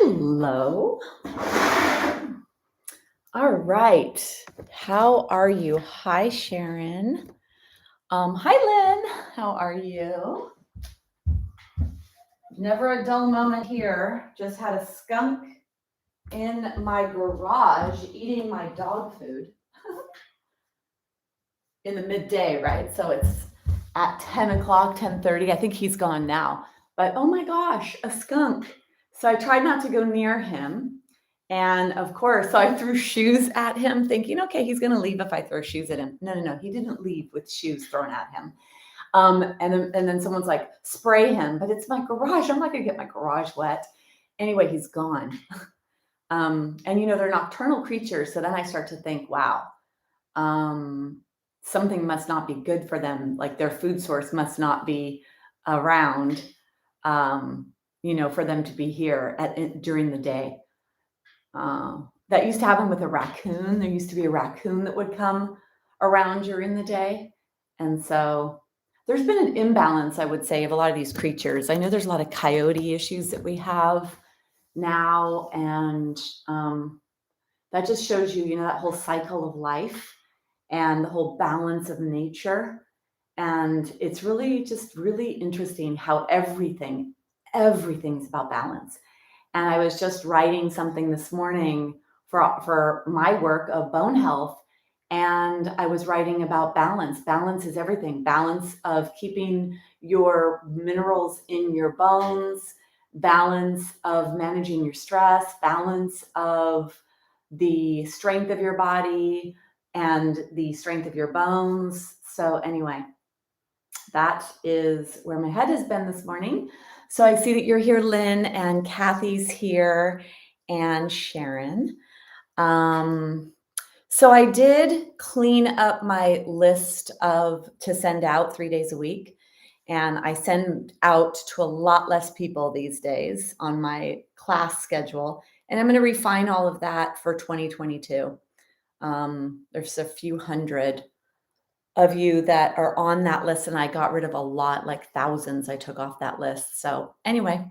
Hello. All right. How are you? Hi, Sharon. Hi, Lynn. How are you? Never a dull moment here. Just had a skunk in my garage eating my dog food in the midday, right? So it's at 10 o'clock, 10:30. I think he's gone now. But oh my gosh, a skunk. So I tried not to go near him. And of course, so I threw shoes at him, thinking, okay, he's going to leave if I throw shoes at him. No. He didn't leave with shoes thrown at him. And then someone's like, spray him, but it's my garage. I'm not going to get my garage wet. Anyway, he's gone. And they're nocturnal creatures. So then I start to think, wow, something must not be good for them. Like their food source must not be around, for them to be here during the day. That used to happen with a raccoon. There used to be a raccoon that would come around during the day. And so there's been an imbalance, I would say, of a lot of these creatures. I know there's a lot of coyote issues that we have now. And that just shows you, that whole cycle of life and the whole balance of nature. And it's really just really interesting how everything's about balance. And I was just writing something this morning for my work of bone health. And I was writing about balance. Balance is everything. Balance of keeping your minerals in your bones, balance of managing your stress, balance of the strength of your body and the strength of your bones. So anyway, that is where my head has been this morning. So I see that you're here, Lynn, and Kathy's here, and Sharon. So I did clean up my list to send out 3 days a week. And I send out to a lot less people these days on my class schedule. And I'm going to refine all of that for 2022. There's a few hundred of you that are on that list, and I got rid of a lot, like thousands I took off that list. So anyway,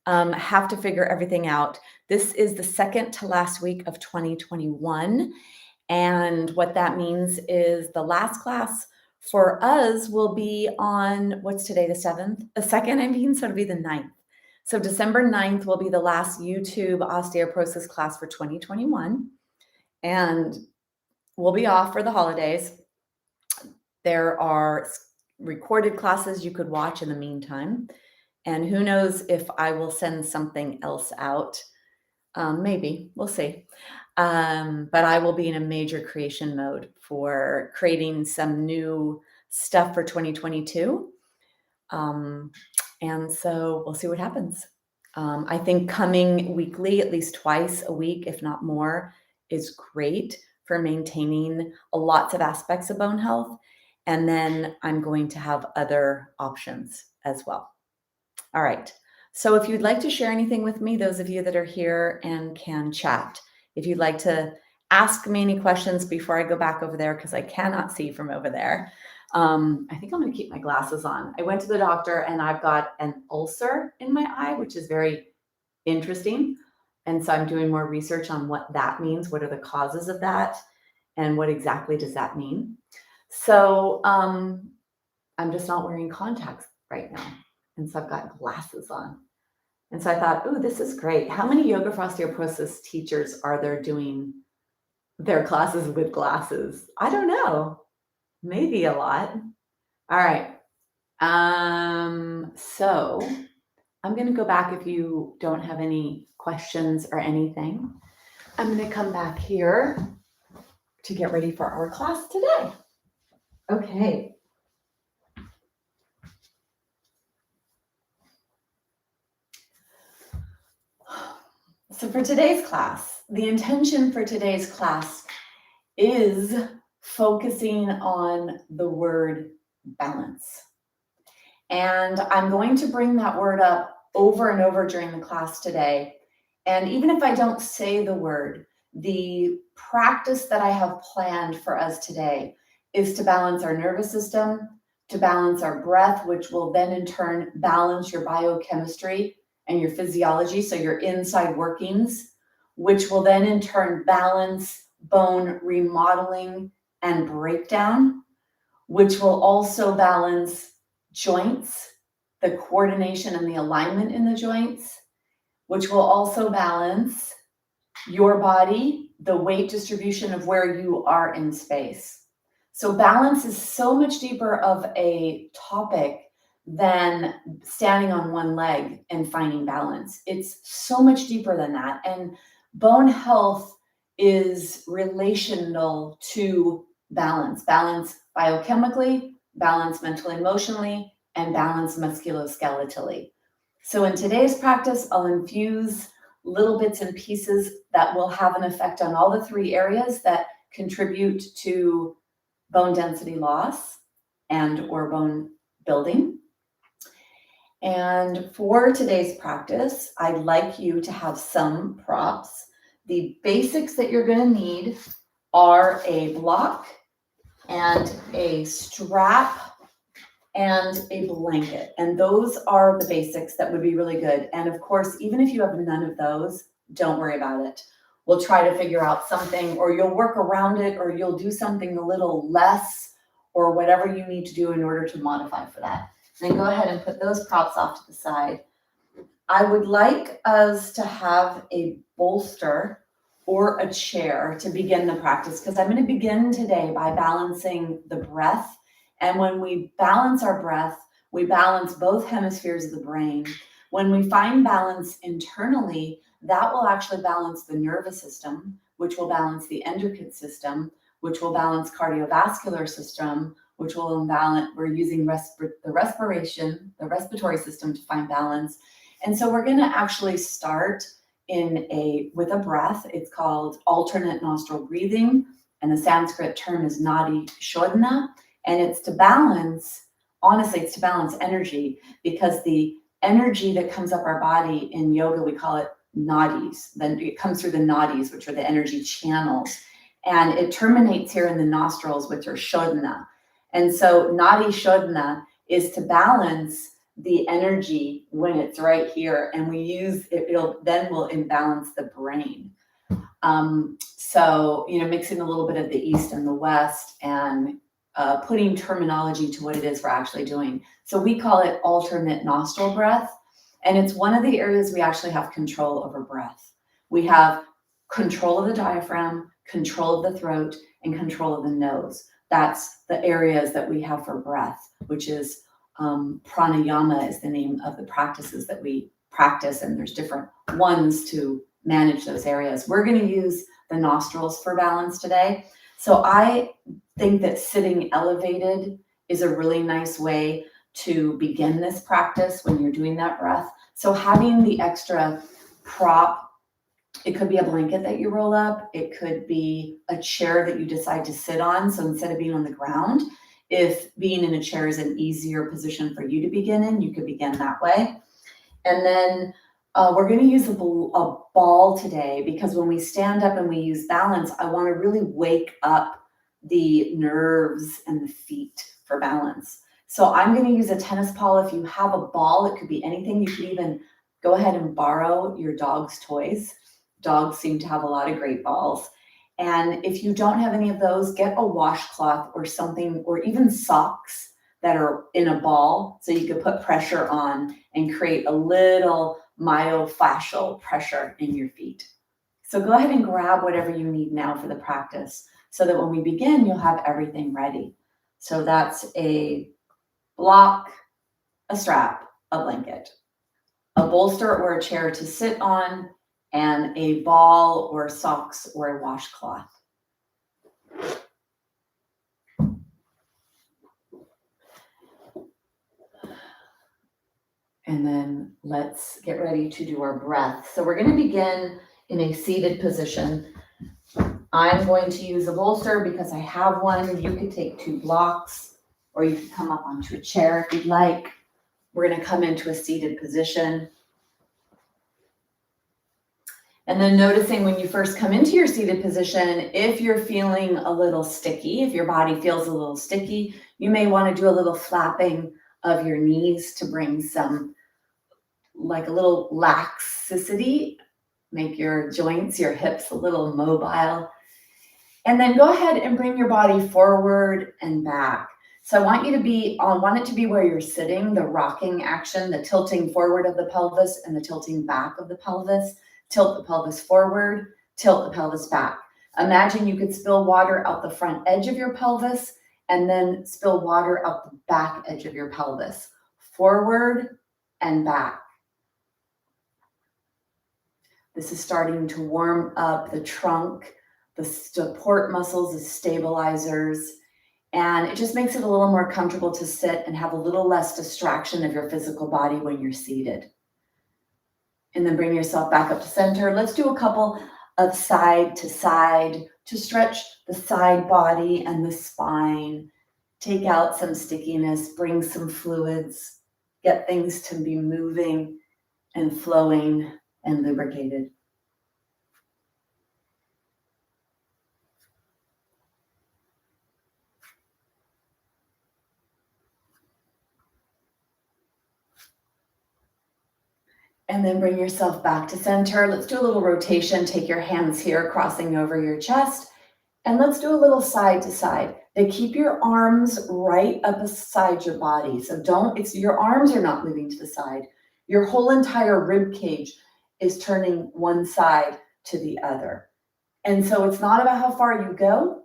have to figure everything out. This is the second to last week of 2021. And what that means is the last class for us will be on, what's today, the 7th? The 2nd, so it'll be the 9th. So December 9th will be the last YouTube osteoporosis class for 2021. And we'll be off for the holidays. There are recorded classes you could watch in the meantime. And who knows if I will send something else out. Maybe, we'll see. But I will be in a major creation mode for creating some new stuff for 2022. And so we'll see what happens. I think coming weekly, at least twice a week, if not more, is great for maintaining lots of aspects of bone health. And then I'm going to have other options as well. All right. So if you'd like to share anything with me, those of you that are here and can chat, if you'd like to ask me any questions before I go back over there, because I cannot see from over there. I think I'm going to keep my glasses on. I went to the doctor and I've got an ulcer in my eye, which is very interesting. And so I'm doing more research on what that means. What are the causes of that? And what exactly does that mean? So I'm just not wearing contacts right now. And so I've got glasses on. And so I thought, oh, this is great. How many yoga for osteoporosis teachers are there doing their classes with glasses? I don't know. Maybe a lot. All right. So I'm going to go back if you don't have any questions or anything. I'm going to come back here to get ready for our class today. Okay. So for today's class, the intention for today's class is focusing on the word balance. And I'm going to bring that word up over and over during the class today. And even if I don't say the word, the practice that I have planned for us today is to balance our nervous system, to balance our breath, which will then in turn balance your biochemistry and your physiology, so your inside workings, which will then in turn balance bone remodeling and breakdown, which will also balance joints, the coordination and the alignment in the joints, which will also balance your body, the weight distribution of where you are in space. So balance is so much deeper of a topic than standing on one leg and finding balance. It's so much deeper than that. And bone health is relational to balance. Balance biochemically, balance mentally, emotionally, and balance musculoskeletally. So in today's practice, I'll infuse little bits and pieces that will have an effect on all the three areas that contribute to bone density loss and or bone building. And for today's practice, I'd like you to have some props. The basics that you're going to need are a block and a strap and a blanket. And those are the basics that would be really good. And of course, even if you have none of those, don't worry about it. We'll try to figure out something, or you'll work around it, or you'll do something a little less, or whatever you need to do in order to modify for that. Then go ahead and put those props off to the side. I would like us to have a bolster or a chair to begin the practice, because I'm going to begin today by balancing the breath. And when we balance our breath, we balance both hemispheres of the brain. When we find balance internally, that will actually balance the nervous system, which will balance the endocrine system, which will balance cardiovascular system, which will balance, we're using the respiratory system to find balance. And so we're going to actually start with a breath. It's called alternate nostril breathing, and the Sanskrit term is nadi shodhana. And it's to balance, honestly, it's to balance energy, because the energy that comes up our body in yoga, we call it nadis. Then it comes through the nadis, which are the energy channels. And it terminates here in the nostrils, which are shodhana. And so nadi shodhana is to balance the energy when it's right here. And we use it, will imbalance the brain. So, mixing a little bit of the East and the West, and putting terminology to what it is we're actually doing. So we call it alternate nostril breath. And it's one of the areas we actually have control over breath. We have control of the diaphragm, control of the throat, and control of the nose. That's the areas that we have for breath, which is pranayama is the name of the practices that we practice. And there's different ones to manage those areas. We're going to use the nostrils for balance today. So I think that sitting elevated is a really nice way to begin this practice when you're doing that breath. So having the extra prop, it could be a blanket that you roll up. It could be a chair that you decide to sit on. So instead of being on the ground, if being in a chair is an easier position for you to begin in, you could begin that way. And then we're going to use a ball today, because when we stand up and we use balance, I want to really wake up the nerves and the feet for balance. So I'm going to use a tennis ball. If you have a ball, it could be anything. You could even go ahead and borrow your dog's toys. Dogs seem to have a lot of great balls. And if you don't have any of those, get a washcloth or something, or even socks that are in a ball, so you could put pressure on and create a little myofascial pressure in your feet. So go ahead and grab whatever you need now for the practice, so that when we begin, you'll have everything ready. So that's a block, a strap, a blanket, a bolster or a chair to sit on, and a ball or socks or a washcloth. And then let's get ready to do our breath. So we're going to begin in a seated position. I'm going to use a bolster because I have one. You could take 2 blocks, or you could come up onto a chair if you'd like. We're going to come into a seated position. And then noticing when you first come into your seated position, if you're feeling a little sticky, if your body feels a little sticky, you may want to do a little flapping of your knees to bring some like a little laxicity. Make your joints, your hips a little mobile. And then go ahead and bring your body forward and back. So I want you to be want it to be where you're sitting, the rocking action, the tilting forward of the pelvis and the tilting back of the pelvis. Tilt the pelvis forward, tilt the pelvis back. Imagine you could spill water out the front edge of your pelvis and then spill water out the back edge of your pelvis. Forward and back. This is starting to warm up the trunk, the support muscles, the stabilizers, and it just makes it a little more comfortable to sit and have a little less distraction of your physical body when you're seated. And then bring yourself back up to center. Let's do a couple of side to side to stretch the side body and the spine. Take out some stickiness, bring some fluids, get things to be moving and flowing and lubricated. And then bring yourself back to center. Let's do a little rotation. Take your hands here, crossing over your chest. And let's do a little side to side. Now keep your arms right up beside your body. So your arms are not moving to the side. Your whole entire rib cage is turning one side to the other. And so it's not about how far you go,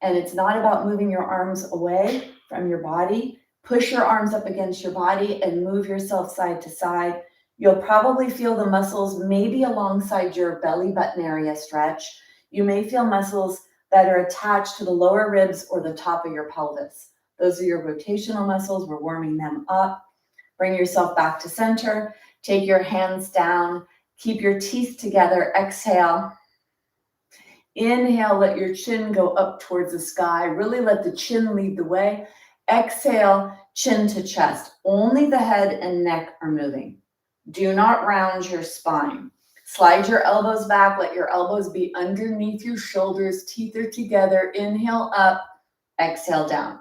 and it's not about moving your arms away from your body. Push your arms up against your body and move yourself side to side. You'll probably feel the muscles maybe alongside your belly button area stretch. You may feel muscles that are attached to the lower ribs or the top of your pelvis. Those are your rotational muscles. We're warming them up. Bring yourself back to center. Take your hands down. Keep your teeth together. Exhale. Inhale, let your chin go up towards the sky. Really let the chin lead the way. Exhale, chin to chest. Only the head and neck are moving. Do not round your spine. Slide your elbows back. Let your elbows be underneath your shoulders. Teeth are together. Inhale up. Exhale down.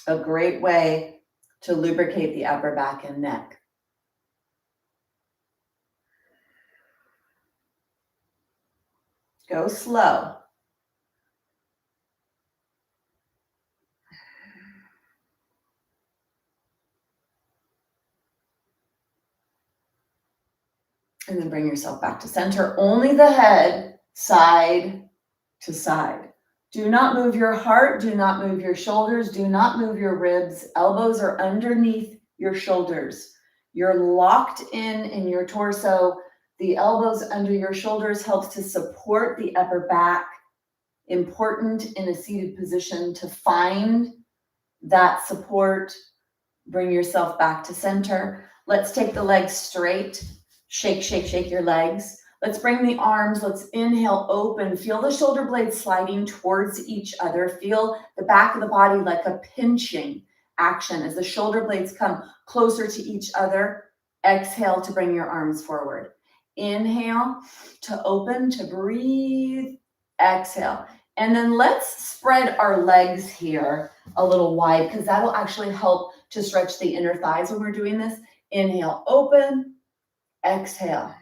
A great way to lubricate the upper back and neck. Go slow. And then bring yourself back to center. Only the head, side to side. Do not move your heart. Do not move your shoulders. Do not move your ribs. Elbows are underneath your shoulders. You're locked in your torso. The elbows under your shoulders helps to support the upper back. Important in a seated position to find that support. Bring yourself back to center. Let's take the legs straight. Shake, shake, shake your legs. Let's bring the arms. Let's inhale, open. Feel the shoulder blades sliding towards each other. Feel the back of the body like a pinching action as the shoulder blades come closer to each other. Exhale to bring your arms forward. Inhale to open, to breathe. Exhale. And then let's spread our legs here a little wide because that'll actually help to stretch the inner thighs when we're doing this. Inhale, open. Exhale.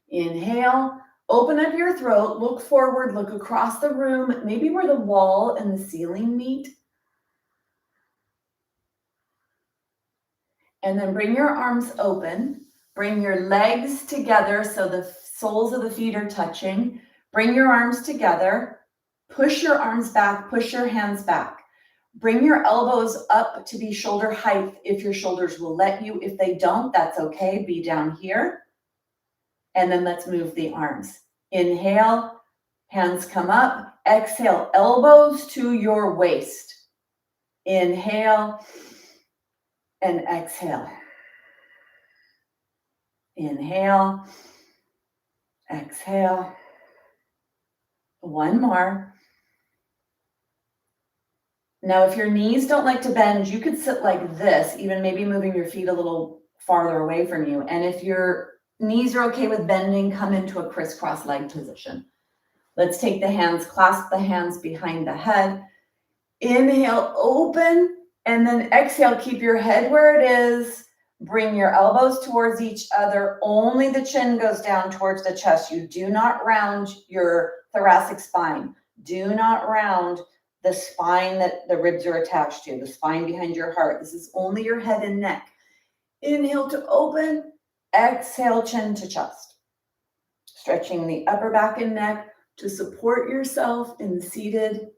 Inhale, open up your throat, look forward, look across the room, maybe where the wall and the ceiling meet. And then bring your arms open. Bring your legs together so the soles of the feet are touching. Bring your arms together. Push your arms back, push your hands back. Bring your elbows up to be shoulder height if your shoulders will let you. If they don't, that's okay. Be down here. And then let's move the arms. Inhale, hands come up. Exhale, elbows to your waist. Inhale and exhale. Inhale, exhale. One more. Now, if your knees don't like to bend, you could sit like this, even maybe moving your feet a little farther away from you. And if your knees are okay with bending, come into a crisscross leg position. Let's take the hands, clasp the hands behind the head. Inhale, open, and then exhale, keep your head where it is. Bring your elbows towards each other. Only the chin goes down towards the chest. You do not round your thoracic spine. Do not round the spine that the ribs are attached to, the spine behind your heart. This is only your head and neck. Inhale to open. Exhale, chin to chest. Stretching the upper back and neck to support yourself in the seated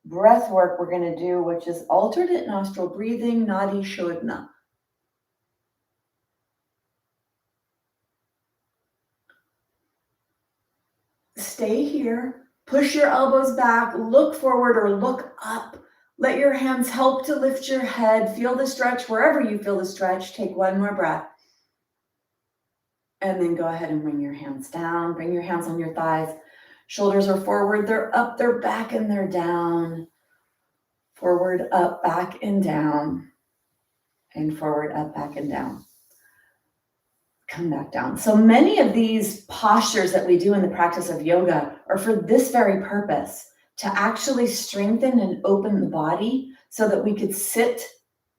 breath work we're going to do, which is alternate nostril breathing, Nadi Shodhana. Stay here. Push your elbows back. Look forward or look up. Let your hands help to lift your head. Feel the stretch wherever you feel the stretch. Take one more breath. And then go ahead and bring your hands down. Bring your hands on your thighs. Shoulders are forward. They're up, they're back, and they're down. Forward, up, back, and down. And forward, up, back, and down. Come back down. So many of these postures that we do in the practice of yoga are for this very purpose, to actually strengthen and open the body so that we could sit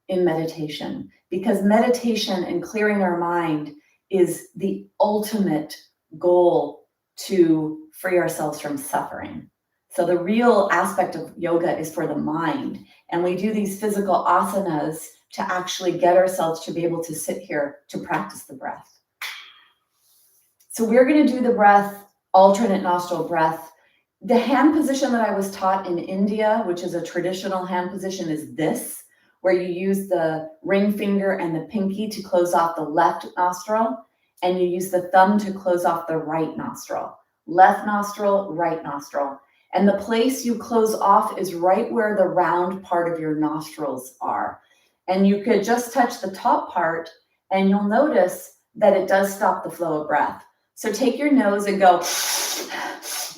in meditation. Because meditation and clearing our mind is the ultimate goal to free ourselves from suffering. So the real aspect of yoga is for the mind. And we do these physical asanas to actually get ourselves to be able to sit here to practice the breath. So we're going to do the breath, alternate nostril breath. The hand position that I was taught in India, which is a traditional hand position, is this, where you use the ring finger and the pinky to close off the left nostril, and you use the thumb to close off the right nostril. Left nostril, right nostril. And the place you close off is right where the round part of your nostrils are. And you could just touch the top part, and you'll notice that it does stop the flow of breath. So take your nose and go,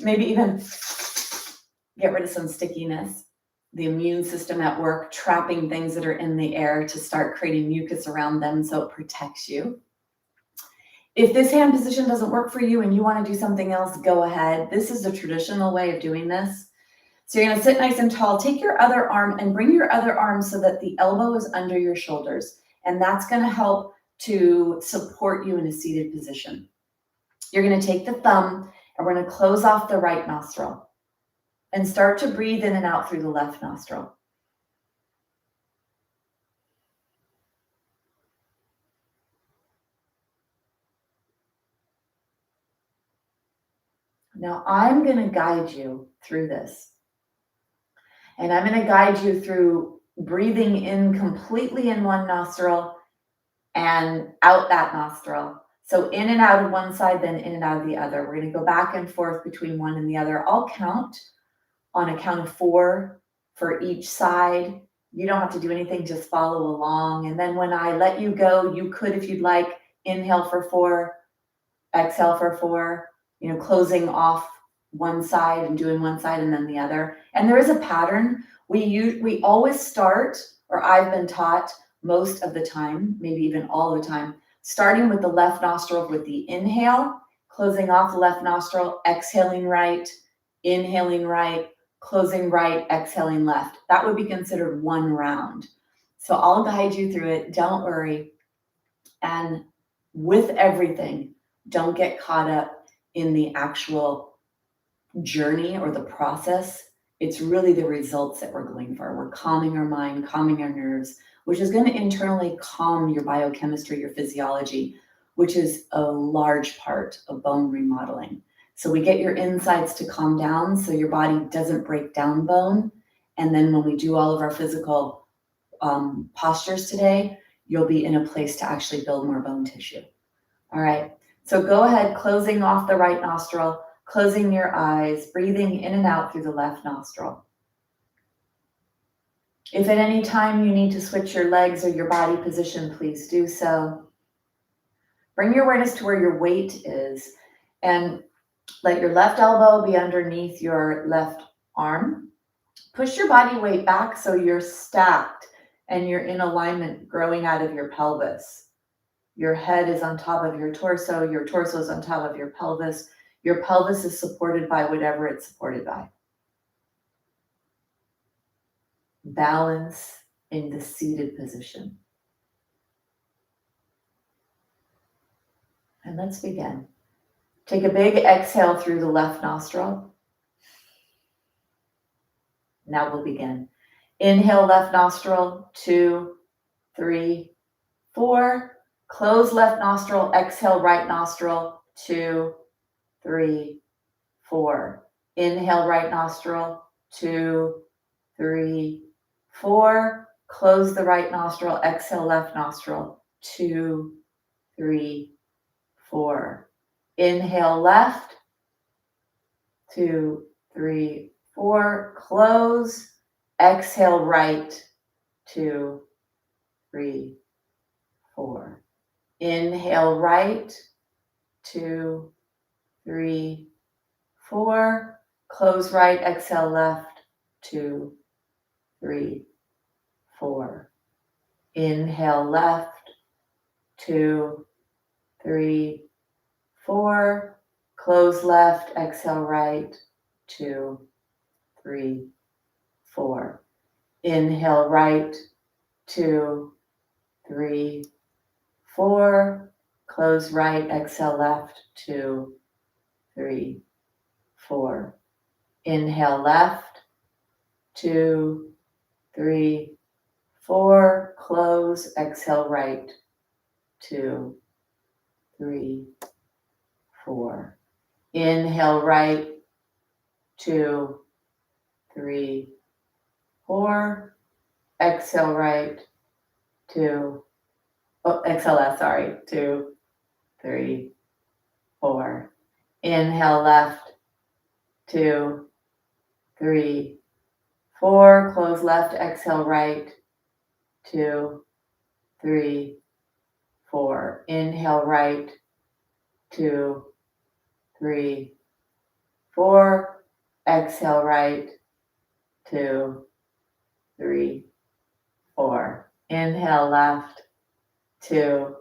maybe even get rid of some stickiness. The immune system at work, trapping things that are in the air to start creating mucus around them so it protects you. If this hand position doesn't work for you and you want to do something else, go ahead. This is the traditional way of doing this. So you're going to sit nice and tall. Take your other arm and bring your other arm so that the elbow is under your shoulders. And that's going to help to support you in a seated position. You're going to take the thumb and we're going to close off the right nostril and start to breathe in and out through the left nostril. Now I'm going to guide you through this. And I'm going to guide you through breathing in completely in one nostril and out that nostril. So in and out of one side, then in and out of the other. We're going to go back and forth between one and the other. I'll count on a count of 4 for each side. You don't have to do anything, just follow along. And then when I let you go, you could, if you'd like, inhale for 4, exhale for 4, closing off one side and doing one side and then the other. And there is a pattern. We always start, or I've been taught most of the time, maybe even all the time, starting with the left nostril with the inhale, closing off the left nostril, exhaling right, inhaling right, closing right, exhaling left. That would be considered one round. So I'll guide you through it. Don't worry. And with everything, don't get caught up in the actual journey or the process. It's really the results that we're going for. We're calming our mind, calming our nerves, which is going to internally calm your biochemistry, your physiology, which is a large part of bone remodeling. So we get your insides to calm down so your body doesn't break down bone. And then when we do all of our physical postures today, you'll be in a place to actually build more bone tissue. All right. So go ahead, closing off the right nostril, closing your eyes, breathing in and out through the left nostril. If at any time you need to switch your legs or your body position, please do so. Bring your awareness to where your weight is and let your left elbow be underneath your left arm. Push your body weight back so you're stacked and you're in alignment growing out of your pelvis. Your head is on top of your torso is on top of your pelvis. Your pelvis is supported by whatever it's supported by. Balance in the seated position. And let's begin. Take a big exhale through the left nostril. Now we'll begin. Inhale, left nostril, 2, 3, 4. Close left nostril, exhale, right nostril, 2, 3, 4. Inhale, right nostril, 2, 3, 4. Close the right nostril, exhale, left nostril, 2, 3, 4. Inhale, left, 2, 3, 4. Close. Exhale, right, 2, 3, 4. Inhale, right, 2, 3, 4. Close right, exhale, left, 2, 3, 4. Inhale, left, 2, 3, 4. Close left, exhale, right, 2, 3, 4. Inhale, right, 2, 3, 4. Close right, exhale, left, 2, 3, 4. Inhale, left, 2, 3, 4. Close, exhale, right, 2, 3, 4. Inhale, right, 2, 3, 4. Exhale, right, 2. Exhale left, sorry, 2, 3, 4. Inhale, left, 2, 3, 4. Close left, exhale, right, 2, 3, 4. Inhale, right, 2, 3, 4. Exhale, right, 2, 3, 4. Inhale, left, 2,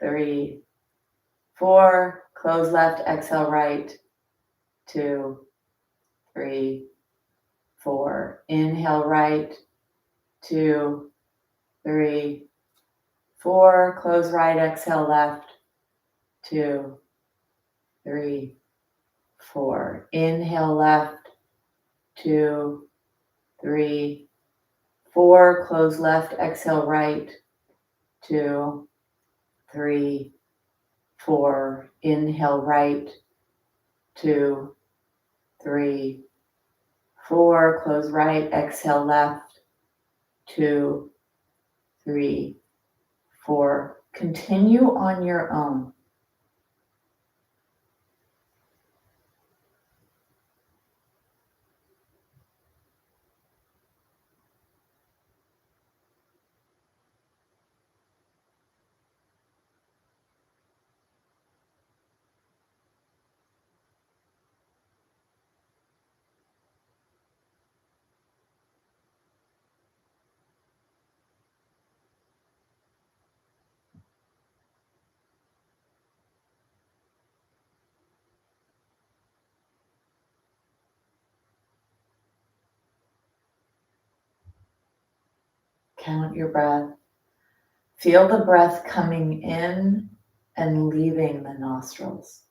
3, 4. Close left, exhale, right, 2, 3, 4. Inhale, right, 2, 3, 4. Close right, exhale, left, 2, 3, 4. Inhale, left, 2, 3, 4. Close left, exhale, right, 2, 3, 4. Inhale, right, 2, 3, 4. Close right, exhale, left, 2, 3, 4. Continue on your own. Count your breath. Feel the breath coming in and leaving the nostrils.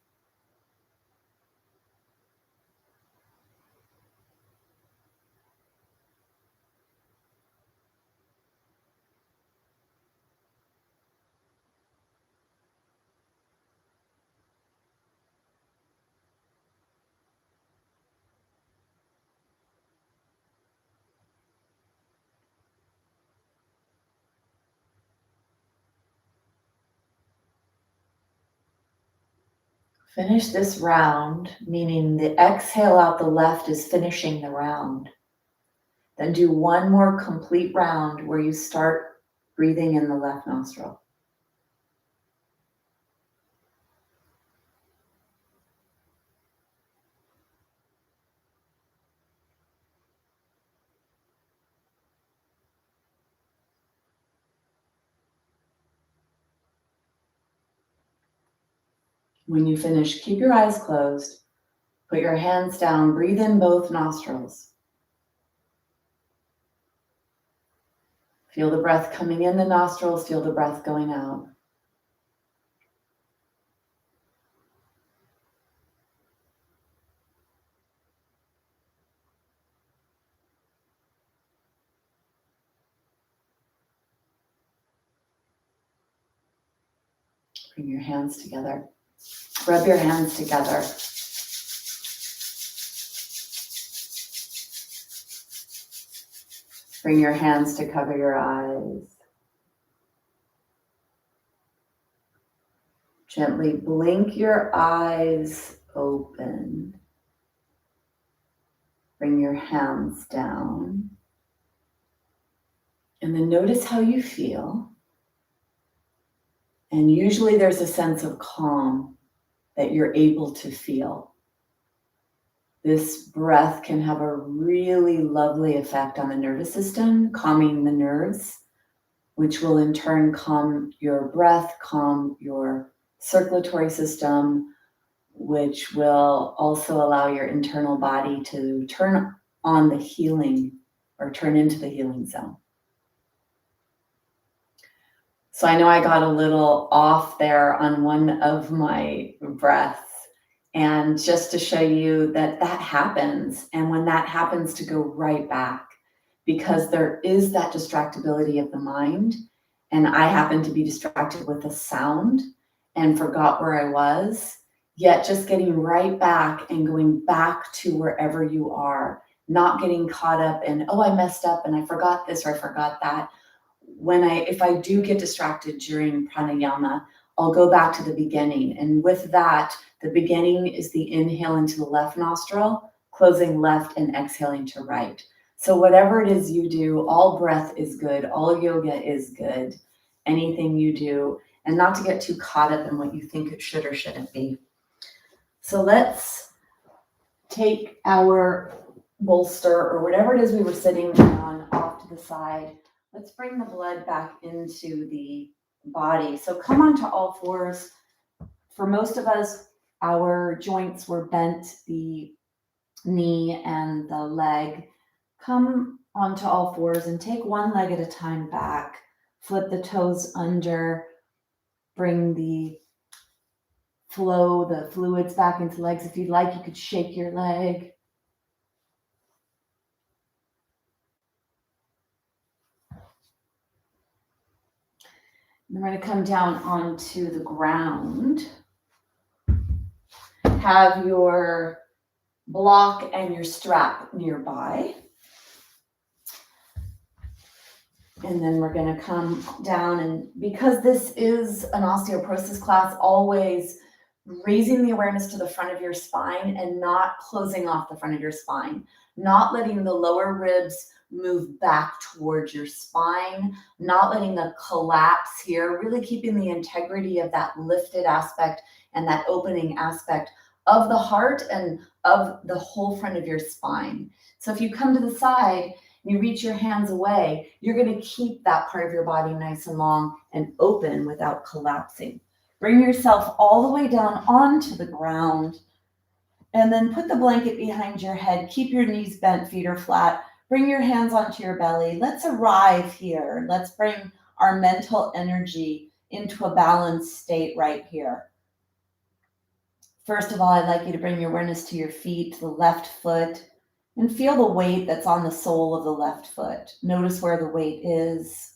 Finish this round, meaning the exhale out the left is finishing the round. Then do one more complete round where you start breathing in the left nostril. When you finish, keep your eyes closed. Put your hands down, breathe in both nostrils. Feel the breath coming in the nostrils, feel the breath going out. Bring your hands together. Rub your hands together. Bring your hands to cover your eyes. Gently blink your eyes open. Bring your hands down. And then notice how you feel. And usually there's a sense of calm that you're able to feel. This breath can have a really lovely effect on the nervous system, calming the nerves, which will in turn calm your breath, calm your circulatory system, which will also allow your internal body to turn on the healing or turn into the healing zone. So I know I got a little off there on one of my breaths, and just to show you that that happens, and when that happens, to go right back, because there is that distractibility of the mind, and I happened to be distracted with a sound and forgot where I was, yet just getting right back and going back to wherever you are, not getting caught up in, oh, I messed up and I forgot this or I forgot that. If I do get distracted during pranayama, I'll go back to the beginning. And with that, the beginning is the inhale into the left nostril, closing left and exhaling to right. So whatever it is you do, all breath is good. All yoga is good. Anything you do, and not to get too caught up in what you think it should or shouldn't be. So let's take our bolster or whatever it is we were sitting on off to the side. Let's bring the blood back into the body. So come onto all fours. For most of us, our joints were bent, the knee and the leg. Come onto all fours and take one leg at a time back. Flip the toes under. Bring the flow, the fluids back into legs. If you'd like, you could shake your leg. And we're going to come down onto the ground. Have your block and your strap nearby. And then we're going to come down, and because this is an osteoporosis class, always raising the awareness to the front of your spine and not closing off the front of your spine, not letting the lower ribs move back towards your spine, not letting the collapse here, really keeping the integrity of that lifted aspect and that opening aspect of the heart and of the whole front of your spine. So if you come to the side, you reach your hands away, you're going to keep that part of your body nice and long and open without collapsing. Bring yourself all the way down onto the ground, and then put the blanket behind your head. Keep your knees bent, feet are flat. Bring your hands onto your belly. Let's arrive here. Let's bring our mental energy into a balanced state right here. First of all, I'd like you to bring your awareness to your feet, to the left foot, and feel the weight that's on the sole of the left foot. Notice where the weight is.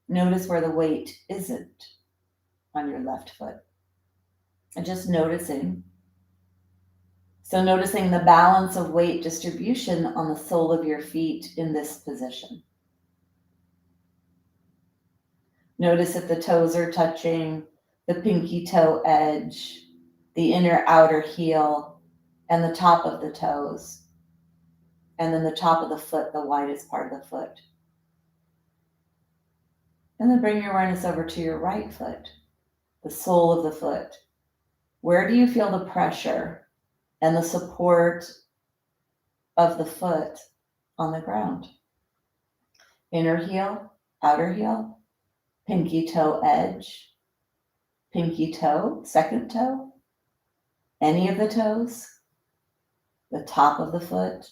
Notice where the weight isn't on your left foot. And just noticing. So noticing the balance of weight distribution on the sole of your feet in this position. Notice if the toes are touching the pinky toe edge, the inner outer heel, and the top of the toes. And then the top of the foot, the widest part of the foot. And then bring your awareness over to your right foot, the sole of the foot. Where do you feel the pressure and the support of the foot on the ground? Inner heel, outer heel, pinky toe edge, pinky toe, second toe, any of the toes, the top of the foot.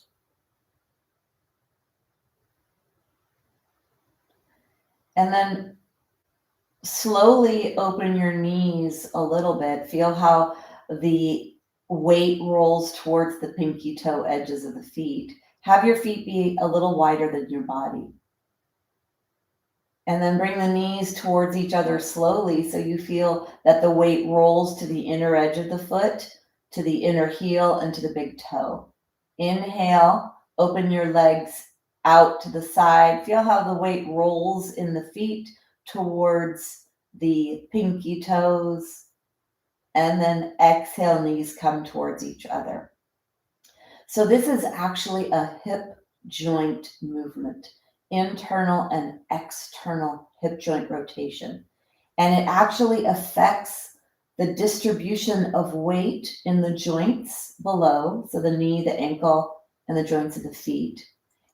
And then slowly open your knees a little bit. Feel how the weight rolls towards the pinky toe edges of the feet. Have your feet be a little wider than your body. And then bring the knees towards each other slowly so you feel that the weight rolls to the inner edge of the foot, to the inner heel, and to the big toe. Inhale, open your legs out to the side. Feel how the weight rolls in the feet towards the pinky toes. And then exhale, knees come towards each other. So this is actually a hip joint movement, internal and external hip joint rotation. And it actually affects the distribution of weight in the joints below, so the knee, the ankle, and the joints of the feet,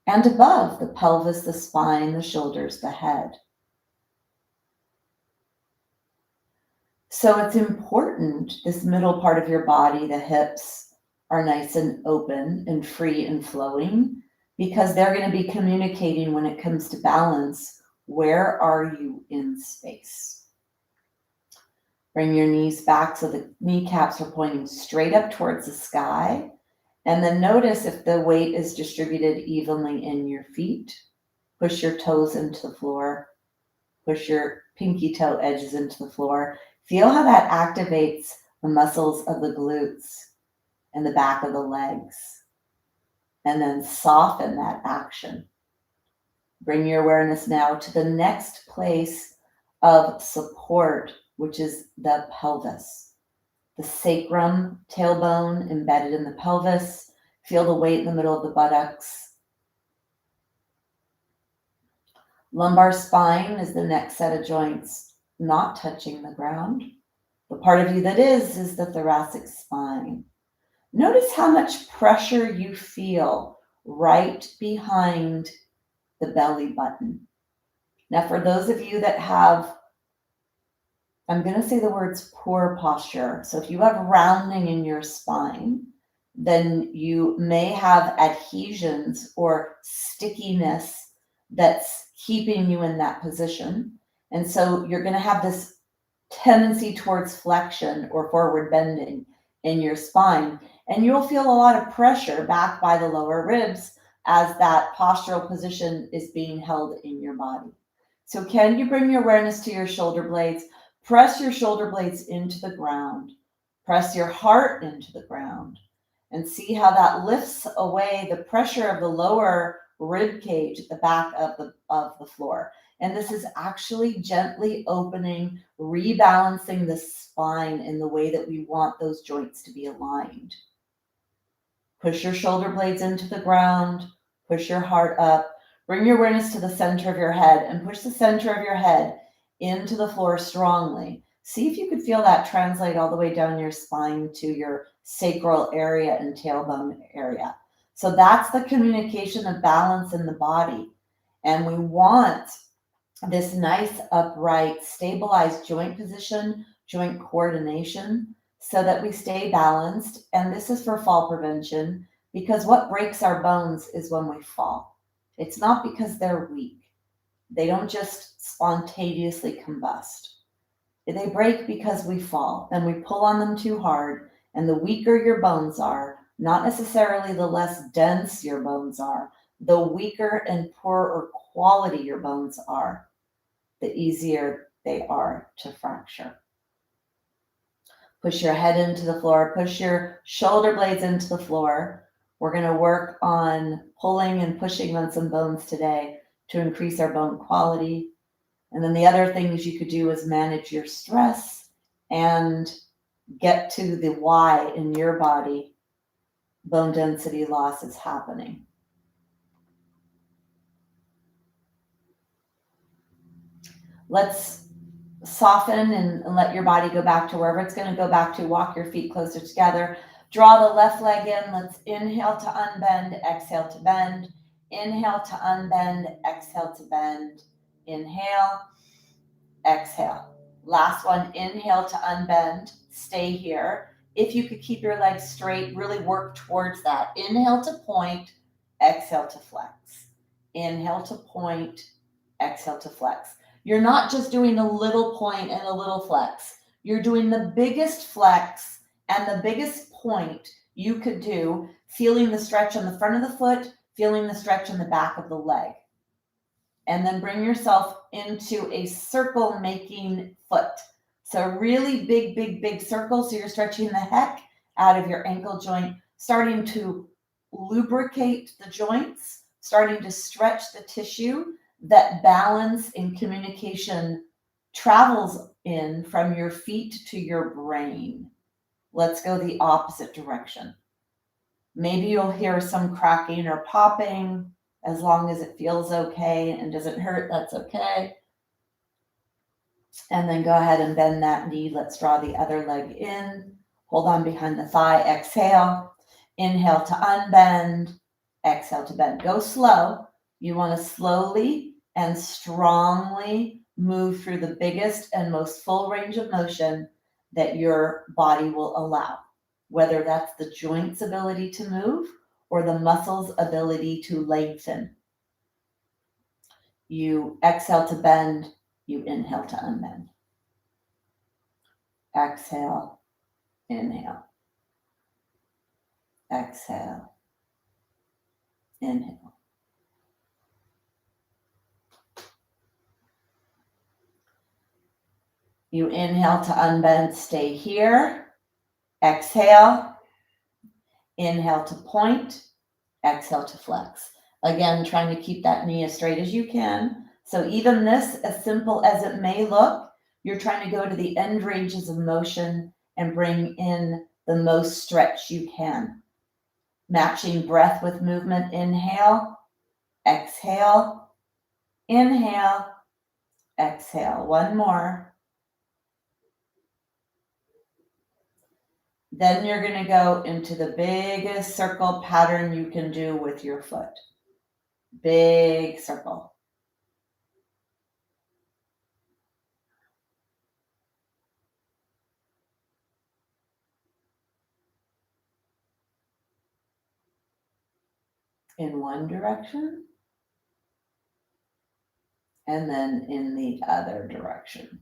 and above, the pelvis, the spine, the shoulders, the head. So it's important, this middle part of your body, the hips, are nice and open and free and flowing, because they're going to be communicating when it comes to balance. Where are you in space? Bring your knees back so the kneecaps are pointing straight up towards the sky. And then notice if the weight is distributed evenly in your feet. Push your toes into the floor. Push your pinky toe edges into the floor. Feel how that activates the muscles of the glutes and the back of the legs. And then soften that action. Bring your awareness now to the next place of support, which is the pelvis. The sacrum, tailbone embedded in the pelvis. Feel the weight in the middle of the buttocks. Lumbar spine is the next set of joints not touching the ground. The part of you that is the thoracic spine. Notice how much pressure you feel right behind the belly button. Now, for those of you that have, I'm going to say the words poor posture. So if you have rounding in your spine, then you may have adhesions or stickiness that's keeping you in that position. And so you're going to have this tendency towards flexion or forward bending in your spine. And you'll feel a lot of pressure back by the lower ribs as that postural position is being held in your body. So can you bring your awareness to your shoulder blades? Press your shoulder blades into the ground. Press your heart into the ground. And see how that lifts away the pressure of the lower rib cage at the back of the floor. And this is actually gently opening, rebalancing the spine in the way that we want those joints to be aligned. Push your shoulder blades into the ground. Push your heart up. Bring your awareness to the center of your head and push the center of your head into the floor strongly. See if you could feel that translate all the way down your spine to your sacral area and tailbone area. So that's the communication of balance in the body. And we want this nice, upright, stabilized joint position, joint coordination, so that we stay balanced. And this is for fall prevention, because what breaks our bones is when we fall. It's not because they're weak. They don't just spontaneously combust. They break because we fall and we pull on them too hard. And the weaker your bones are, not necessarily the less dense your bones are, the weaker and poorer quality your bones are, the easier they are to fracture. Push your head into the floor, push your shoulder blades into the floor. We're going to work on pulling and pushing on some bones today to increase our bone quality. And then the other things you could do is manage your stress and get to the why in your body bone density loss is happening. Let's soften and let your body go back to wherever it's going to go back to. Walk your feet closer together. Draw the left leg in. Let's inhale to unbend, exhale to bend. Inhale to unbend, exhale to bend. Inhale, exhale. Last one, inhale to unbend. Stay here. If you could keep your legs straight, really work towards that. Inhale to point, exhale to flex. Inhale to point, exhale to flex. You're not just doing a little point and a little flex. You're doing the biggest flex and the biggest point you could do, feeling the stretch on the front of the foot, feeling the stretch on the back of the leg. and then bring yourself into a circle making foot. So really big, big, big circle. So you're stretching the heck out of your ankle joint, starting to lubricate the joints, starting to stretch the tissue that balance and communication travels in from your feet to your brain. Let's go the opposite direction. Maybe you'll hear some cracking or popping. As long as it feels okay and doesn't hurt, that's okay. And then go ahead and bend that knee. Let's draw the other leg in. Hold on behind the thigh. Exhale. Inhale to unbend. Exhale to bend. Go slow. You want to slowly and strongly move through the biggest and most full range of motion that your body will allow, whether that's the joint's ability to move or the muscles' ability to lengthen. You exhale to bend, you inhale to unbend. Exhale, inhale. Exhale, inhale. You inhale to unbend, stay here. Exhale, inhale to point, exhale to flex. Again, trying to keep that knee as straight as you can. So even this, as simple as it may look, you're trying to go to the end ranges of motion and bring in the most stretch you can. Matching breath with movement. Inhale, exhale, inhale, exhale. One more. Then you're going to go into the biggest circle pattern you can do with your foot. Big circle. In one direction, and then in the other direction.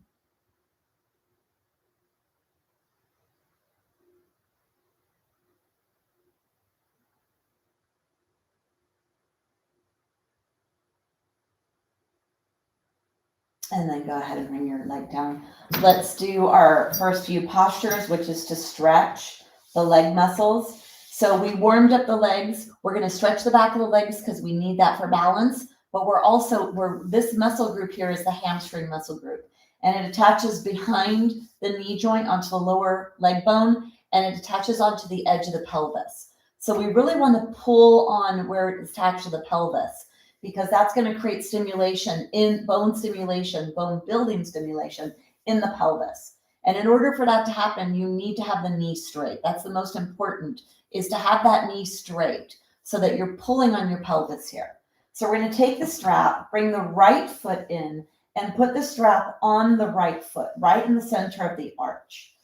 And then go ahead and bring your leg down. Let's do our first few postures, which is to stretch the leg muscles. So we warmed up the legs. We're going to stretch the back of the legs because we need that for balance. But this muscle group here is the hamstring muscle group. And it attaches behind the knee joint onto the lower leg bone, and it attaches onto the edge of the pelvis. So we really want to pull on where it's attached to the pelvis, because that's going to create stimulation, bone building stimulation in the pelvis. And in order for that to happen, you need to have the knee straight. That's the most important, is to have that knee straight so that you're pulling on your pelvis here. So we're going to take the strap, bring the right foot in, and put the strap on the right foot, right in the center of the arch.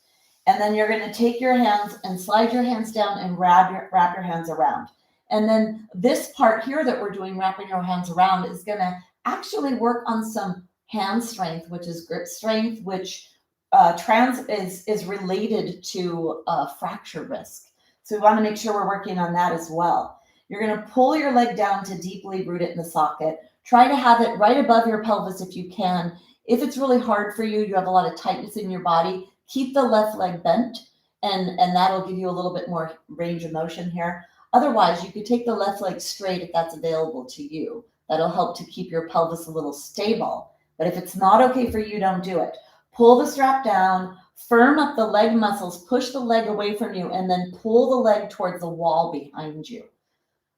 And then you're going to take your hands and slide your hands down and wrap your hands around. And then this part here that we're doing, wrapping your hands around, is going to actually work on some hand strength, which is grip strength, which is related to fracture risk. So we want to make sure we're working on that as well. You're going to pull your leg down to deeply root it in the socket. Try to have it right above your pelvis if you can. If it's really hard for you, you have a lot of tightness in your body, keep the left leg bent, and that'll give you a little bit more range of motion here. Otherwise, you could take the left leg straight if that's available to you. That'll help to keep your pelvis a little stable. But if it's not okay for you, don't do it. Pull the strap down, firm up the leg muscles, push the leg away from you, and then pull the leg towards the wall behind you.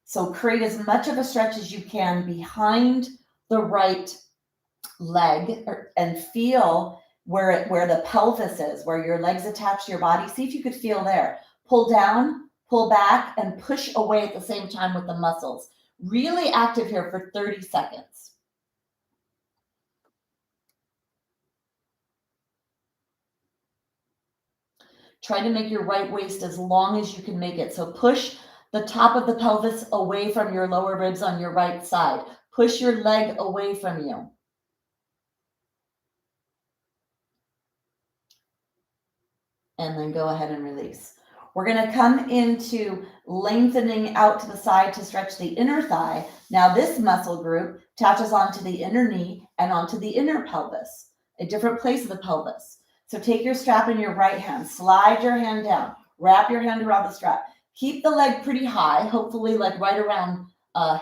So create as much of a stretch as you can behind the right leg and feel where the pelvis is, where your legs attach to your body. See if you could feel there. Pull down, pull back, and push away at the same time with the muscles. Really active here for 30 seconds. Try to make your right waist as long as you can make it. So push the top of the pelvis away from your lower ribs on your right side. Push your leg away from you. And then go ahead and release. We're going to come into lengthening out to the side to stretch the inner thigh. Now this muscle group attaches onto the inner knee and onto the inner pelvis, a different place of the pelvis. So take your strap in your right hand, slide your hand down, wrap your hand around the strap. Keep the leg pretty high, hopefully like right around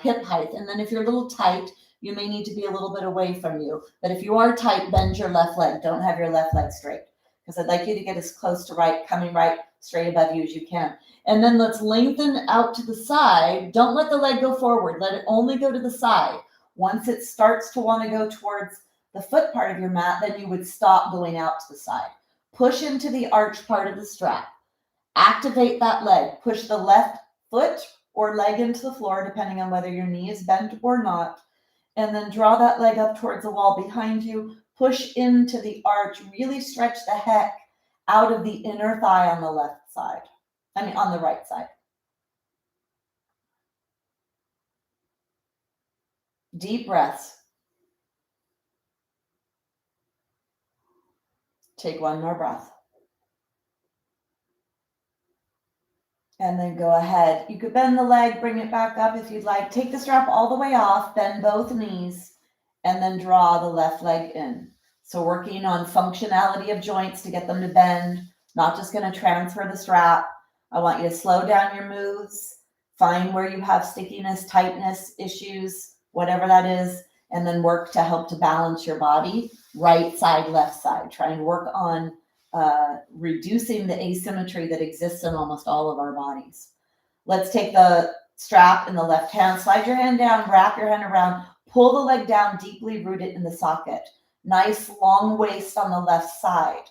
hip height. And then if you're a little tight, you may need to be a little bit away from you. But if you are tight, bend your left leg. Don't have your left leg straight, because I'd like you to get as close to right, coming right straight above you as you can. And then let's lengthen out to the side. Don't let the leg go forward. Let it only go to the side. Once it starts to want to go towards the foot part of your mat, then you would stop going out to the side. Push into the arch part of the strap. Activate that leg. Push the left foot or leg into the floor, depending on whether your knee is bent or not. And then draw that leg up towards the wall behind you. Push into the arch. Really stretch the heck out of the inner thigh on the left side. On the right side. Deep breaths. Take one more breath. And then go ahead. You could bend the leg, bring it back up if you'd like. Take the strap all the way off, bend both knees, and then draw the left leg in. So working on functionality of joints to get them to bend, not just going to transfer the strap. I want you to slow down your moves, find where you have stickiness, tightness issues, whatever that is, and then work to help to balance your body, right side, left side. Try and work on reducing the asymmetry that exists in almost all of our bodies. Let's take the strap in the left hand, slide your hand down, wrap your hand around, pull the leg down, deeply root it in the socket. Nice long waist on the left side.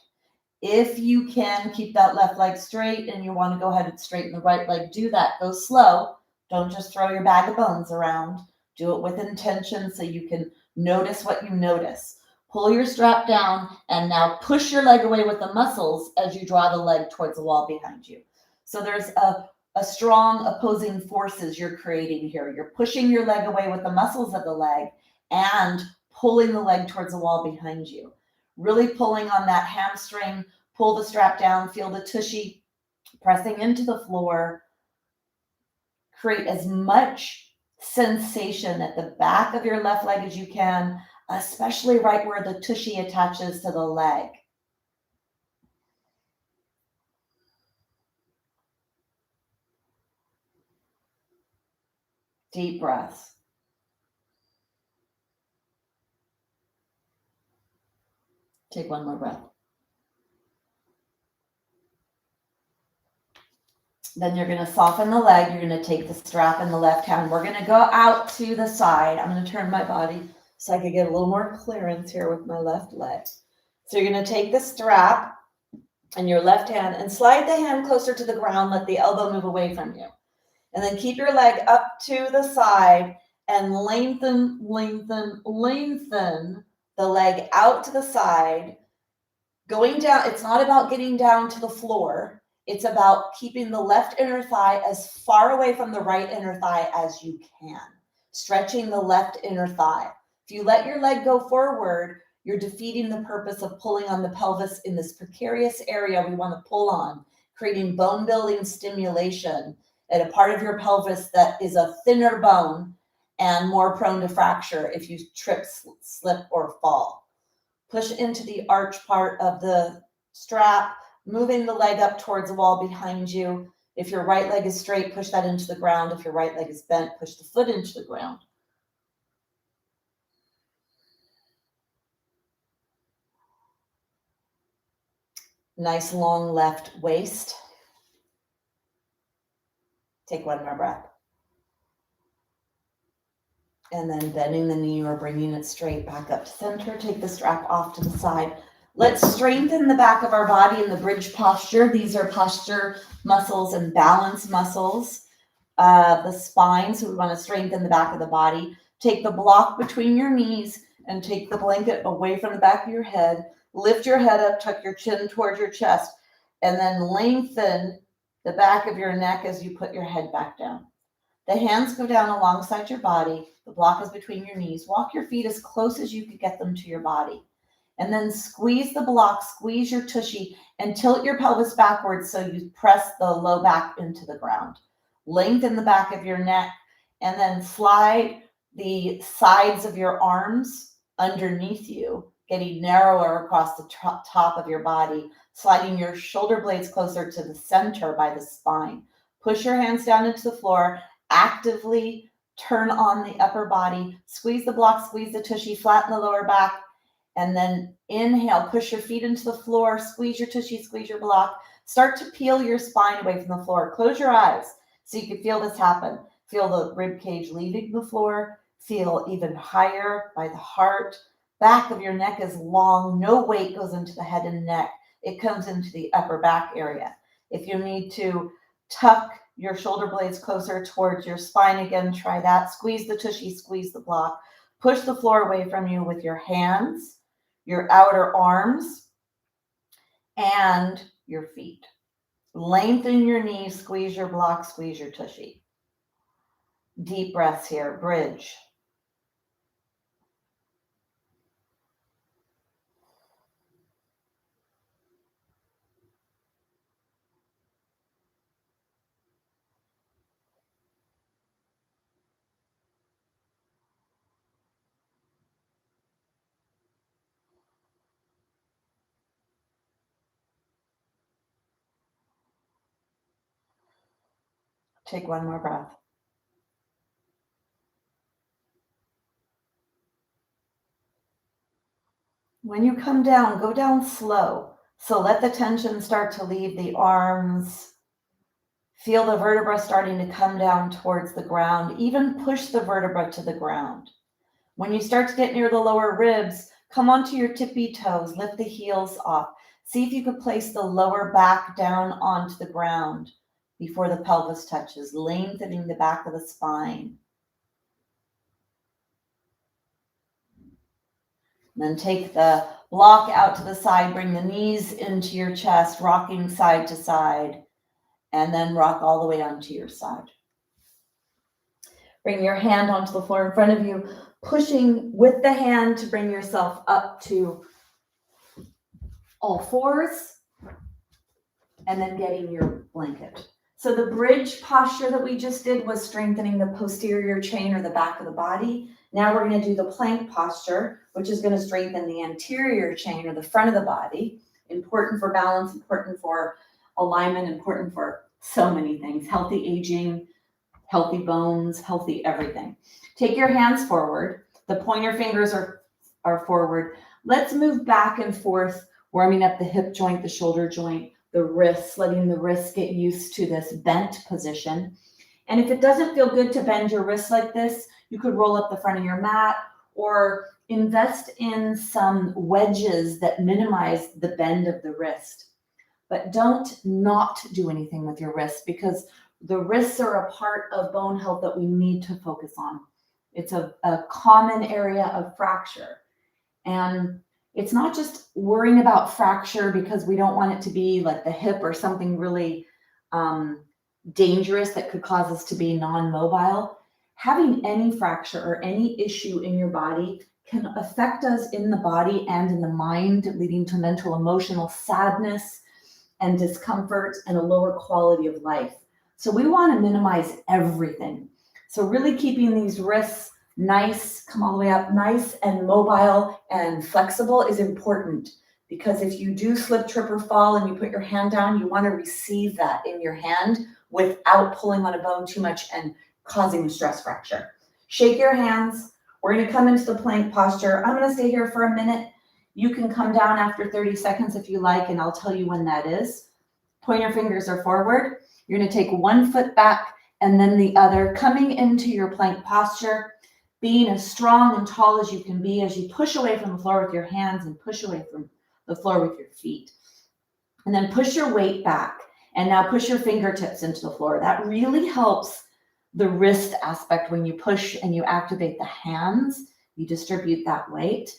If you can keep that left leg straight and you want to go ahead and straighten the right leg, do that. Go slow. Don't just throw your bag of bones around. Do it with intention so you can notice what you notice. Pull your strap down and now push your leg away with the muscles as you draw the leg towards the wall behind you. So there's a strong opposing forces you're creating here. You're pushing your leg away with the muscles of the leg and pulling the leg towards the wall behind you. Really pulling on that hamstring, pull the strap down, feel the tushy pressing into the floor. Create as much sensation at the back of your left leg as you can, especially right where the tushy attaches to the leg. Deep breaths. Take one more breath. Then you're going to soften the leg. You're going to take the strap in the left hand. We're going to go out to the side. I'm going to turn my body so I can get a little more clearance here with my left leg. So you're going to take the strap in your left hand and slide the hand closer to the ground. Let the elbow move away from you. And then keep your leg up to the side and lengthen the leg out to the side. Going down, it's not about getting down to the floor. It's about keeping the left inner thigh as far away from the right inner thigh as you can. Stretching the left inner thigh. If you let your leg go forward, you're defeating the purpose of pulling on the pelvis in this precarious area we want to pull on, creating bone building stimulation at a part of your pelvis that is a thinner bone and more prone to fracture if you trip, slip, or fall. Push into the arch part of the strap, moving the leg up towards the wall behind you. If your right leg is straight, push that into the ground. If your right leg is bent, push the foot into the ground. Nice long left waist. Take one more breath. And then bending the knee or bringing it straight back up to center. Take the strap off to the side. Let's strengthen the back of our body in the bridge posture. These are posture muscles and balance muscles. The spine, so we want to strengthen the back of the body. Take the block between your knees and take the blanket away from the back of your head. Lift your head up, tuck your chin towards your chest, and then lengthen the back of your neck as you put your head back down. The hands go down alongside your body. The block is between your knees. Walk your feet as close as you could get them to your body. And then squeeze the block, squeeze your tushy, and tilt your pelvis backwards so you press the low back into the ground. Lengthen the back of your neck, and then slide the sides of your arms underneath you, getting narrower across the top of your body, sliding your shoulder blades closer to the center by the spine. Push your hands down into the floor, actively turn on the upper body, squeeze the block, squeeze the tushy, flatten the lower back, and then inhale, push your feet into the floor, squeeze your tushy, squeeze your block. Start to peel your spine away from the floor. Close your eyes so you can feel this happen. Feel the rib cage leaving the floor. Feel even higher by the heart. Back of your neck is long. No weight goes into the head and neck. It comes into the upper back area. If you need to tuck your shoulder blades closer towards your spine again, try that. Squeeze the tushy, squeeze the block. Push the floor away from you with your hands, your outer arms, and your feet. Lengthen your knees, squeeze your block, squeeze your tushy. Deep breaths here, bridge. Take one more breath. When you come down, go down slow. So let the tension start to leave the arms. Feel the vertebra starting to come down towards the ground. Even push the vertebra to the ground. When you start to get near the lower ribs, come onto your tippy toes, lift the heels off. See if you could place the lower back down onto the ground before the pelvis touches, lengthening the back of the spine. Then take the block out to the side, bring the knees into your chest, rocking side to side, and then rock all the way onto your side. Bring your hand onto the floor in front of you, pushing with the hand to bring yourself up to all fours, and then getting your blanket. So the bridge posture that we just did was strengthening the posterior chain or the back of the body. Now we're going to do the plank posture, which is going to strengthen the anterior chain or the front of the body. Important for balance, important for alignment, important for so many things. Healthy aging, healthy bones, healthy everything. Take your hands forward. The pointer fingers are forward. Let's move back and forth, warming up the hip joint, the shoulder joint, the wrists, letting the wrists get used to this bent position. And if it doesn't feel good to bend your wrists like this, you could roll up the front of your mat or invest in some wedges that minimize the bend of the wrist. But don't not do anything with your wrists, because the wrists are a part of bone health that we need to focus on. It's a common area of fracture. And it's not just worrying about fracture because we don't want it to be like the hip or something really dangerous that could cause us to be non-mobile. Having any fracture or any issue in your body can affect us in the body and in the mind, leading to mental, emotional sadness and discomfort and a lower quality of life. So we want to minimize everything. So really keeping these wrists nice, come all the way up, nice and mobile and flexible is important, because if you do slip, trip, or fall and you put your hand down, you want to receive that in your hand without pulling on a bone too much and causing a stress fracture. Shake your hands. We're going to come into the plank posture. I'm going to stay here for a minute. You can come down after 30 seconds if you like, and I'll tell you when that is. Pointer fingers are forward. You're going to take one foot back and then the other, coming into your plank posture, being as strong and tall as you can be as you push away from the floor with your hands and push away from the floor with your feet. And then push your weight back. And now push your fingertips into the floor. That really helps the wrist aspect. When you push and you activate the hands, you distribute that weight.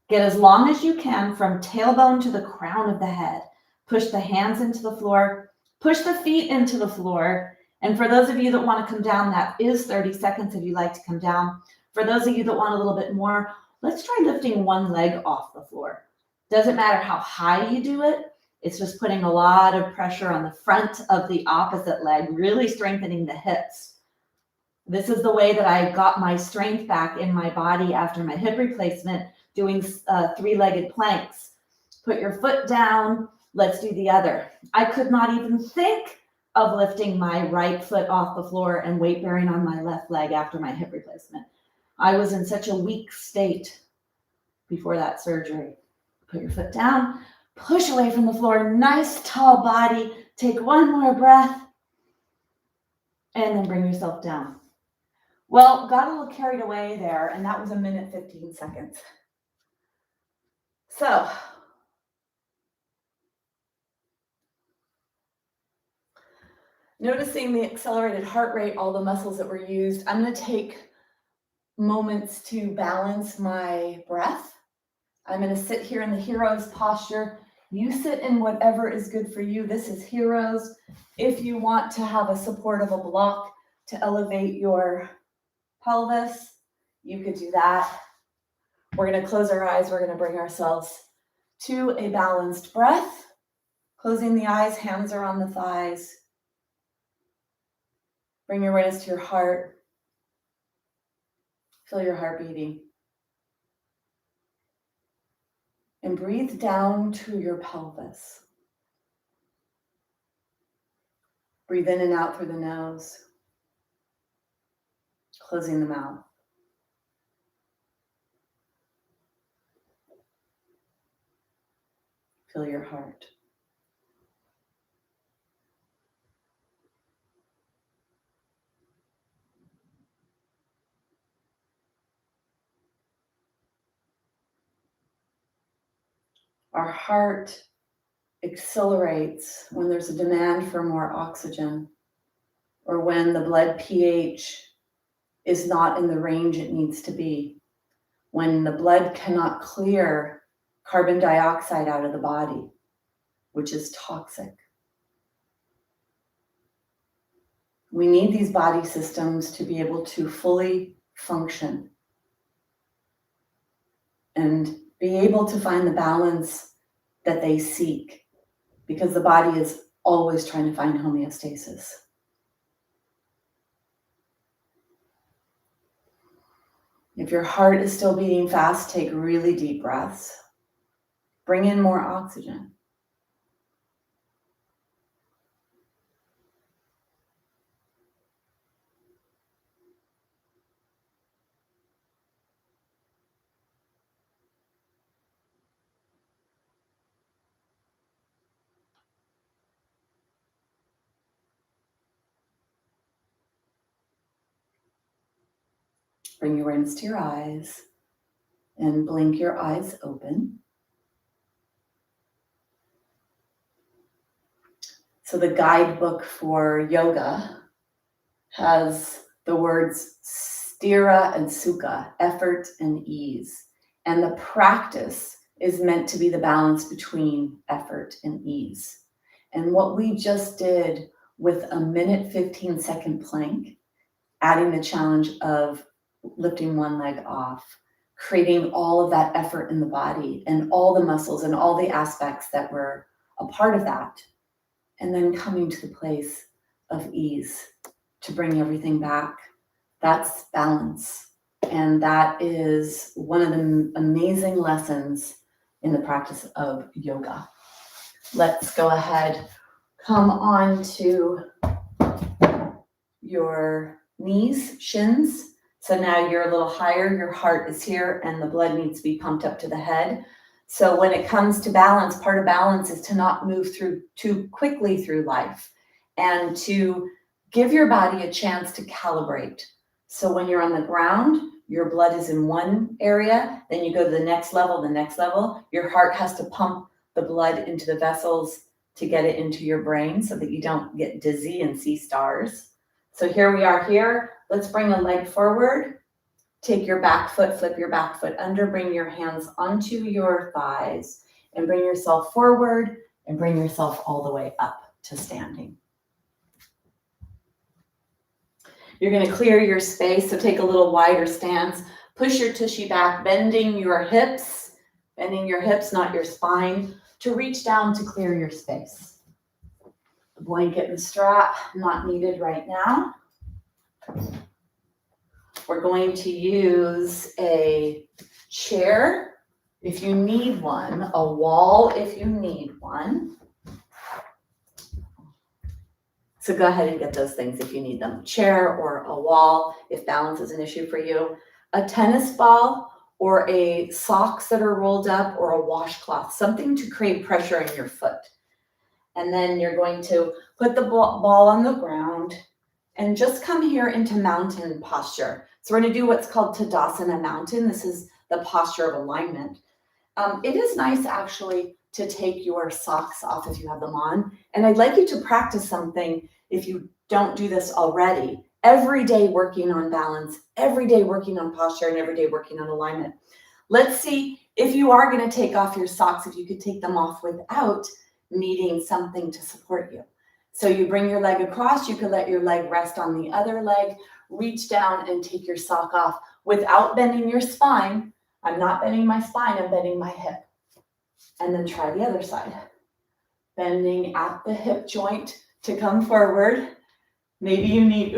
Get as long as you can from tailbone to the crown of the head. Push the hands into the floor. Push the feet into the floor. And for those of you that want to come down, that is 30 seconds if you like to come down. For those of you that want a little bit more, let's try lifting one leg off the floor. Doesn't matter how high you do it. It's just putting a lot of pressure on the front of the opposite leg, really strengthening the hips. This is the way that I got my strength back in my body after my hip replacement, doing 3-legged planks. Put your foot down, let's do the other. I could not even think of lifting my right foot off the floor and weight bearing on my left leg after my hip replacement. I was in such a weak state before that surgery. Put your foot down, push away from the floor, nice tall body, take one more breath, and then bring yourself down. Well, got a little carried away there, and that was 1 minute, 15 seconds. So, noticing the accelerated heart rate, all the muscles that were used, I'm going to take moments to balance my breath. I'm going to sit here in the hero's posture. You sit in whatever is good for you. This is heroes. If you want to have a support of a block to elevate your pelvis, you could do that. We're going to close our eyes. We're going to bring ourselves to a balanced breath. Closing the eyes, hands are on the thighs. Bring your awareness to your heart. Feel your heart beating. And breathe down to your pelvis. Breathe in and out through the nose. Closing the mouth. Feel your heart. Our heart accelerates when there's a demand for more oxygen, or when the blood pH is not in the range it needs to be, when the blood cannot clear carbon dioxide out of the body, which is toxic. We need these body systems to be able to fully function and be able to find the balance that they seek, because the body is always trying to find homeostasis. If your heart is still beating fast, take really deep breaths. Bring in more oxygen. Bring your awareness to your eyes and blink your eyes open. So the guidebook for yoga has the words stira and sukha, effort and ease. And the practice is meant to be the balance between effort and ease. And what we just did with 1 minute, 15-second plank, adding the challenge of lifting one leg off, creating all of that effort in the body and all the muscles and all the aspects that were a part of that, and then coming to the place of ease to bring everything back. That's balance. And that is one of the amazing lessons in the practice of yoga. Let's go ahead, come on to your knees, shins. So now you're a little higher, your heart is here, and the blood needs to be pumped up to the head. So when it comes to balance, part of balance is to not move through too quickly through life and to give your body a chance to calibrate. So when you're on the ground, your blood is in one area, then you go to the next level, your heart has to pump the blood into the vessels to get it into your brain so that you don't get dizzy and see stars. So here we are here. Let's bring a leg forward. Take your back foot, flip your back foot under, bring your hands onto your thighs and bring yourself forward and bring yourself all the way up to standing. You're going to clear your space, so take a little wider stance. Push your tushy back, bending your hips, not your spine, to reach down to clear your space. The blanket and strap, not needed right now. We're going to use a chair if you need one, a wall if you need one. So go ahead and get those things if you need them. Chair or a wall if balance is an issue for you. A tennis ball or a socks that are rolled up or a washcloth, something to create pressure in your foot. And then you're going to put the ball on the ground and just come here into mountain posture. So we're going to do what's called Tadasana Mountain. This is the posture of alignment. It is nice actually to take your socks off if you have them on. And I'd like you to practice something if you don't do this already. Every day working on balance, every day working on posture, and every day working on alignment. Let's see if you are going to take off your socks, if you could take them off without needing something to support you. So you bring your leg across, you can let your leg rest on the other leg, reach down and take your sock off without bending your spine. I'm not bending my spine, I'm bending my hip. And then try the other side. Bending at the hip joint to come forward. Maybe you need,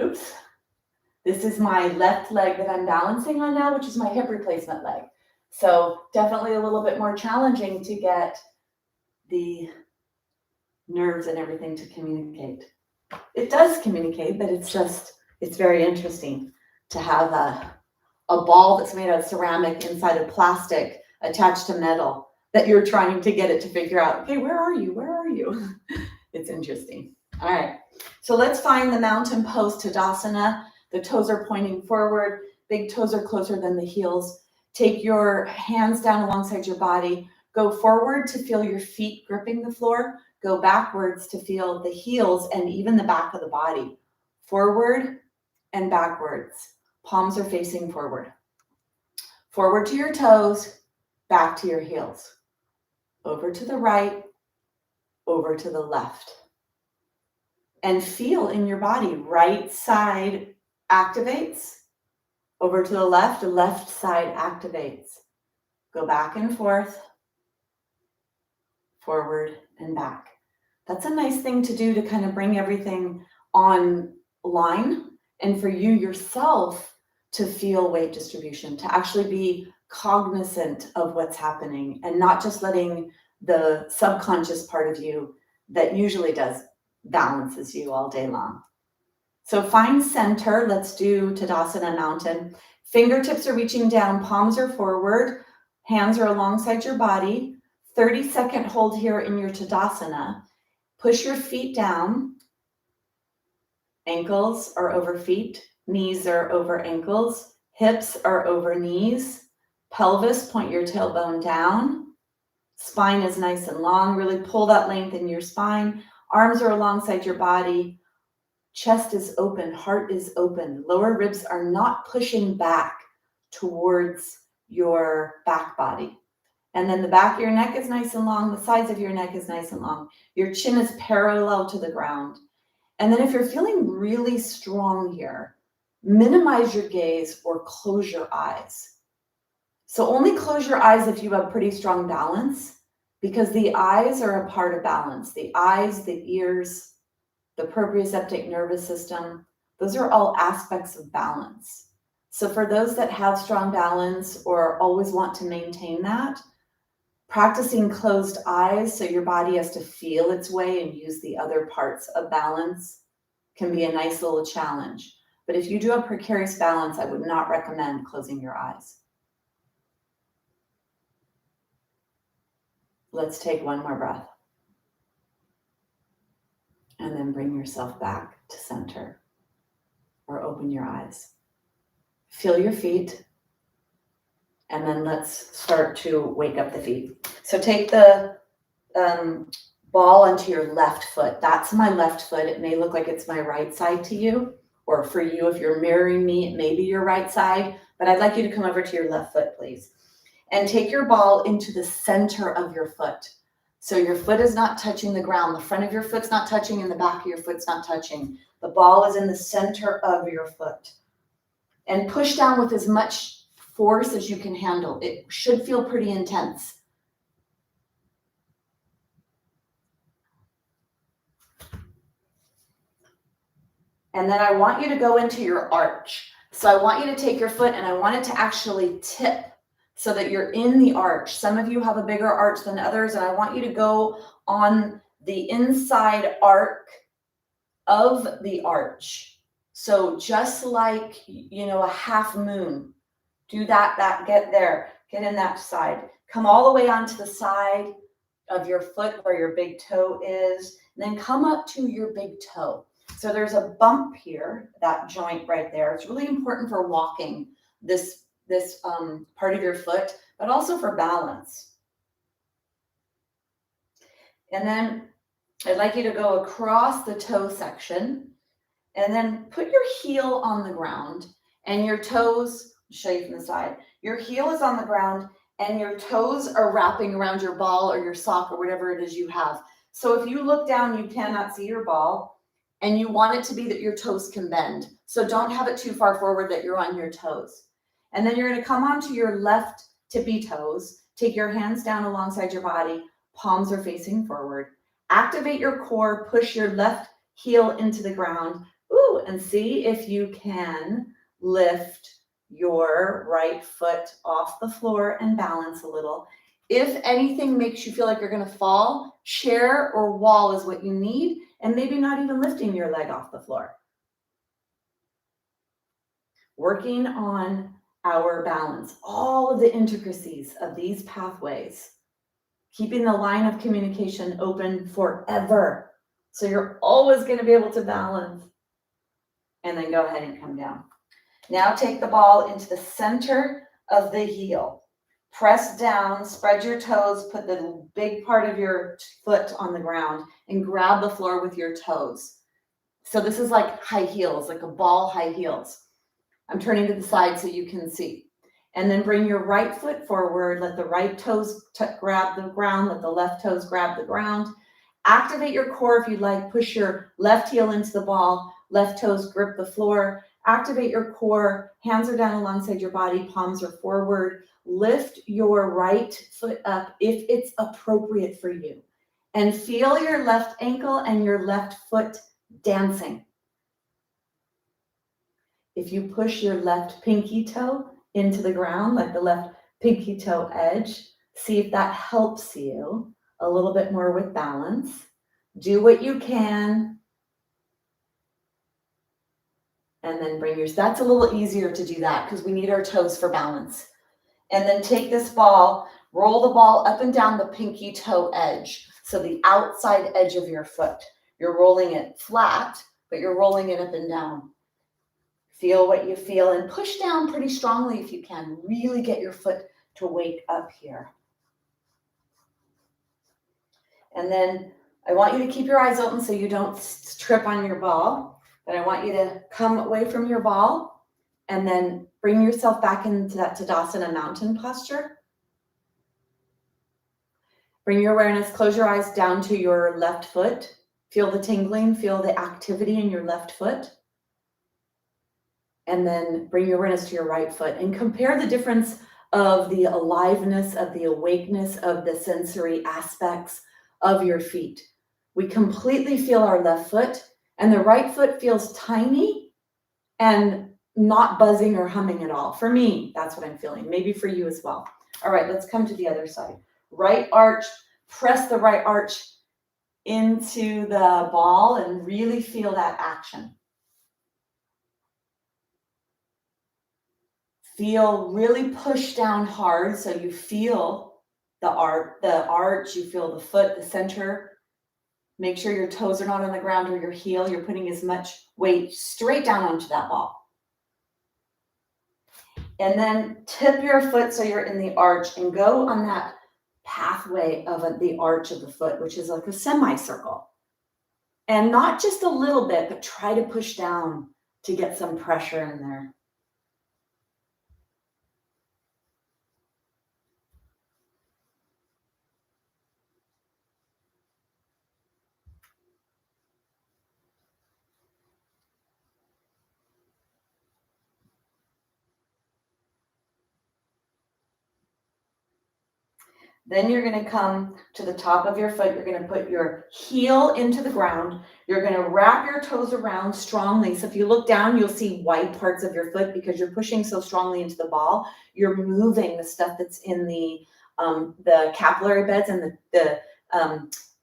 this is my left leg that I'm balancing on now, which is my hip replacement leg. So definitely a little bit more challenging to get the nerves and everything to communicate. It does communicate, but it's very interesting to have a ball that's made out of ceramic inside of plastic attached to metal that you're trying to get it to figure out, okay, where are you? Where are you? It's interesting. All right, so let's find the mountain pose Tadasana. The toes are pointing forward. Big toes are closer than the heels. Take your hands down alongside your body. Go forward to feel your feet gripping the floor. Go backwards to feel the heels and even the back of the body. Forward and backwards. Palms are facing forward. Forward to your toes, back to your heels. Over to the right, over to the left. And feel in your body, right side activates. Over to the left side activates. Go back and forth, forward and back. That's a nice thing to do to kind of bring everything online and for you yourself to feel weight distribution, to actually be cognizant of what's happening and not just letting the subconscious part of you that usually balances you all day long. So find center. Let's do Tadasana Mountain. Fingertips are reaching down, palms are forward, hands are alongside your body. 30-second hold here in your Tadasana. Push your feet down. Ankles are over feet, knees are over ankles, hips are over knees, pelvis, point your tailbone down. Spine is nice and long, really pull that length in your spine. Arms are alongside your body. Chest is open, heart is open. Lower ribs are not pushing back towards your back body. And then the back of your neck is nice and long. The sides of your neck is nice and long. Your chin is parallel to the ground. And then if you're feeling really strong here, minimize your gaze or close your eyes. So only close your eyes if you have pretty strong balance, because the eyes are a part of balance. The eyes, the ears, the proprioceptive nervous system, those are all aspects of balance. So for those that have strong balance or always want to maintain that, practicing closed eyes so your body has to feel its way and use the other parts of balance can be a nice little challenge. But if you do have precarious balance, I would not recommend closing your eyes. Let's take one more breath. And then bring yourself back to center or open your eyes. Feel your feet. And then let's start to wake up the feet. So take the ball onto your left foot. That's my left foot. It may look like it's my right side to you, or for you, if you're mirroring me, it may be your right side, but I'd like you to come over to your left foot, please. And take your ball into the center of your foot. So your foot is not touching the ground. The front of your foot's not touching and the back of your foot's not touching. The ball is in the center of your foot. And push down with as much force as you can handle. It should feel pretty intense. And then I want you to go into your arch. So I want you to take your foot and I want it to actually tip so that you're in the arch. Some of you have a bigger arch than others, and I want you to go on the inside arc of the arch. So just like, a half moon, do that, get there, get in that side. Come all the way onto the side of your foot where your big toe is, and then come up to your big toe. So there's a bump here, that joint right there. It's really important for walking this part of your foot, but also for balance. And then I'd like you to go across the toe section and then put your heel on the ground and your toes, I'll show you from the side. Your heel is on the ground and your toes are wrapping around your ball or your sock or whatever it is you have. So if you look down, you cannot see your ball, and you want it to be that your toes can bend. So don't have it too far forward that you're on your toes. And then you're going to come onto your left tippy toes, take your hands down alongside your body, palms are facing forward. Activate your core, push your left heel into the ground. Ooh, and see if you can lift your right foot off the floor and balance a little. If anything makes you feel like you're going to fall, chair or wall is what you need, and maybe not even lifting your leg off the floor. Working on our balance, all of the intricacies of these pathways, keeping the line of communication open forever. So you're always going to be able to balance. And then go ahead and come down. Now take the ball into the center of the heel. Press down, spread your toes, put the big part of your foot on the ground and grab the floor with your toes. So this is like high heels, like a ball high heels. I'm turning to the side so you can see. And then bring your right foot forward, let the right toes grab the ground, let the left toes grab the ground. Activate your core if you'd like, push your left heel into the ball, left toes grip the floor. Activate your core, hands are down alongside your body, palms are forward. Lift your right foot up if it's appropriate for you. And feel your left ankle and your left foot dancing. If you push your left pinky toe into the ground, like the left pinky toe edge, see if that helps you a little bit more with balance. Do what you can. And then that's a little easier to do that because we need our toes for balance. And then take this ball, roll the ball up and down the pinky toe edge. So the outside edge of your foot. You're rolling it flat, but you're rolling it up and down. Feel what you feel and push down pretty strongly if you can. Really get your foot to wake up here. And then I want you to keep your eyes open so you don't trip on your ball. But I want you to come away from your ball and then bring yourself back into that Tadasana mountain posture. Bring your awareness, close your eyes down to your left foot. Feel the tingling, feel the activity in your left foot. And then bring your awareness to your right foot and compare the difference of the aliveness, of the awakeness, of the sensory aspects of your feet. We completely feel our left foot, and the right foot feels tiny and not buzzing or humming at all. For me, that's what I'm feeling. Maybe for you as well. All right, let's come to the other side. Right arch, press the right arch into the ball and really feel that action. Feel really push down hard so you feel the arch, you feel the foot, the center. Make sure your toes are not on the ground or your heel. You're putting as much weight straight down onto that ball. And then tip your foot so you're in the arch and go on that pathway of the arch of the foot, which is like a semicircle. And not just a little bit, but try to push down to get some pressure in there. Then you're going to come to the top of your foot. You're going to put your heel into the ground. You're going to wrap your toes around strongly. So if you look down, you'll see white parts of your foot because you're pushing so strongly into the ball. You're moving the stuff that's in the capillary beds and the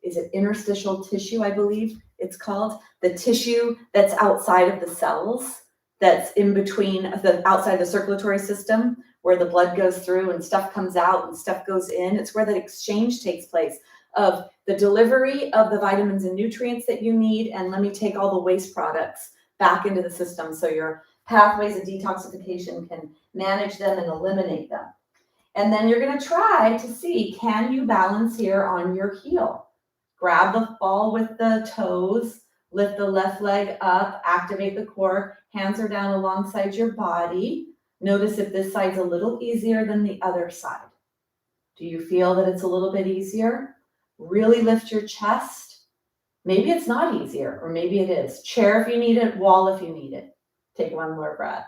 is it interstitial tissue, I believe it's called, the tissue that's outside of the cells, that's in between the outside the circulatory system, where the blood goes through and stuff comes out and stuff goes in. It's where that exchange takes place of the delivery of the vitamins and nutrients that you need, and let me take all the waste products back into the system so your pathways of detoxification can manage them and eliminate them. And then you're going to try to see, can you balance here on your heel? Grab the ball with the toes, lift the left leg up, activate the core, hands are down alongside your body. Notice if this side's a little easier than the other side. Do you feel that it's a little bit easier? Really lift your chest. Maybe it's not easier, or maybe it is. Chair if you need it, wall if you need it. Take one more breath.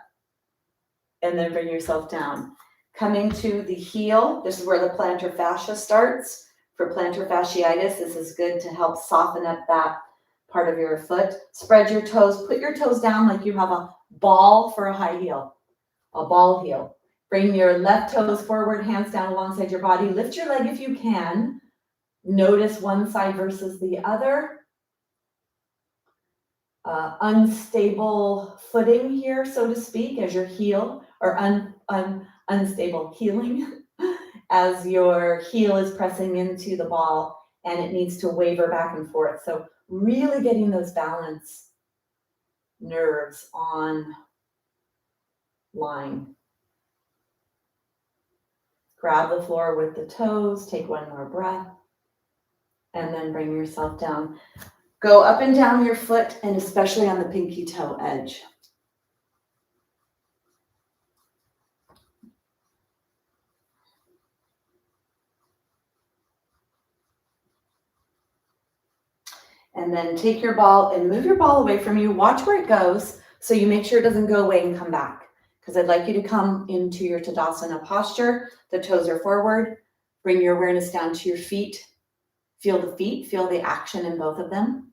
And then bring yourself down. Coming to the heel, this is where the plantar fascia starts. For plantar fasciitis, this is good to help soften up that part of your foot. Spread your toes, put your toes down like you have a ball for a high heel, a ball heel. Bring your left toes forward, hands down alongside your body. Lift your leg if you can. Notice one side versus the other. Unstable footing here, so to speak, as your heel, or unstable healing as your heel is pressing into the ball and it needs to waver back and forth. So really getting those balance nerves on line. Grab the floor with the toes, take one more breath, and then bring yourself down. Go up and down your foot, and especially on the pinky toe edge. And then take your ball and move your ball away from you. Watch where it goes so you make sure it doesn't go away and come back. Because I'd like you to come into your Tadasana posture. The toes are forward. Bring your awareness down to your feet. Feel the feet, feel the action in both of them.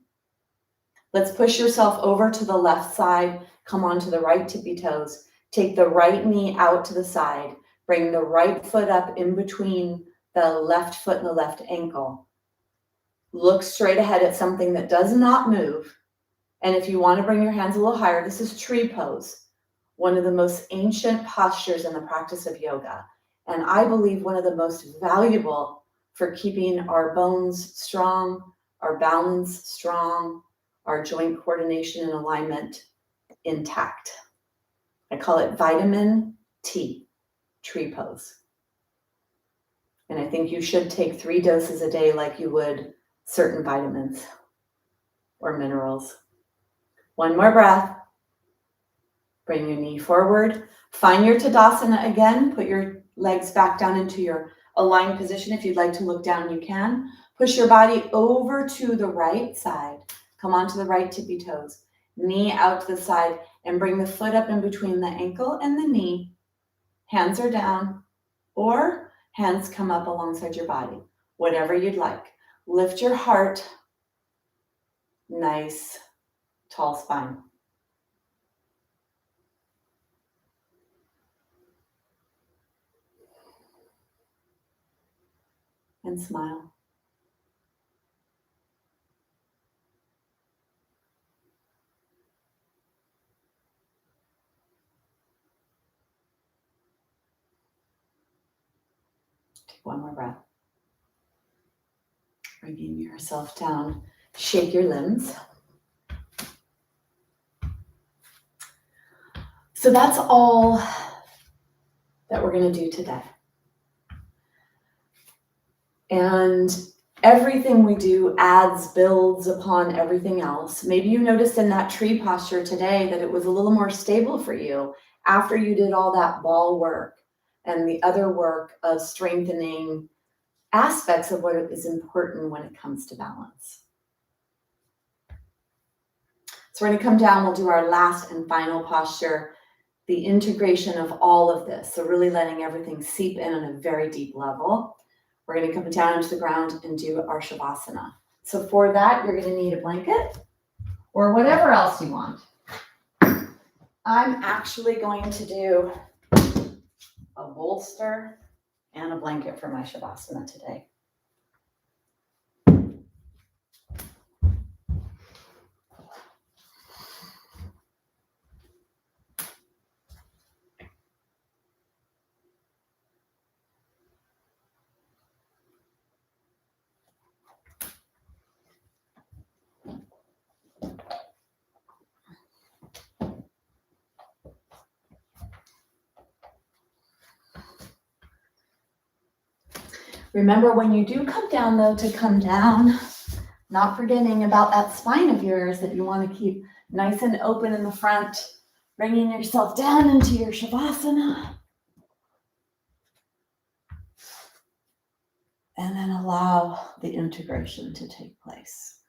Let's push yourself over to the left side. Come onto the right tippy toes. Take the right knee out to the side. Bring the right foot up in between the left foot and the left ankle. Look straight ahead at something that does not move. And if you want to bring your hands a little higher, this is tree pose, one of the most ancient postures in the practice of yoga. And I believe one of the most valuable for keeping our bones strong, our balance strong, our joint coordination and alignment intact. I call it vitamin T, tree pose. And I think you should take 3 doses a day like you would certain vitamins or minerals. One more breath. Bring your knee forward. Find your Tadasana again. Put your legs back down into your aligned position. If you'd like to look down, you can. Push your body over to the right side. Come onto the right tippy toes. Knee out to the side and bring the foot up in between the ankle and the knee. Hands are down or hands come up alongside your body. Whatever you'd like. Lift your heart. Nice, tall spine. And smile. Take one more breath. Bringing yourself down. Shake your limbs. So that's all that we're going to do today. And everything we do builds upon everything else. Maybe you noticed in that tree posture today that it was a little more stable for you after you did all that ball work and the other work of strengthening aspects of what is important when it comes to balance. So we're going to come down, we'll do our last and final posture, the integration of all of this. So really letting everything seep in on a very deep level. We're going to come down into the ground and do our Shavasana. So for that, you're going to need a blanket or whatever else you want. I'm actually going to do a bolster and a blanket for my Shavasana today. Remember when you do come down though, to come down, not forgetting about that spine of yours that you want to keep nice and open in the front, bringing yourself down into your Shavasana. And then allow the integration to take place.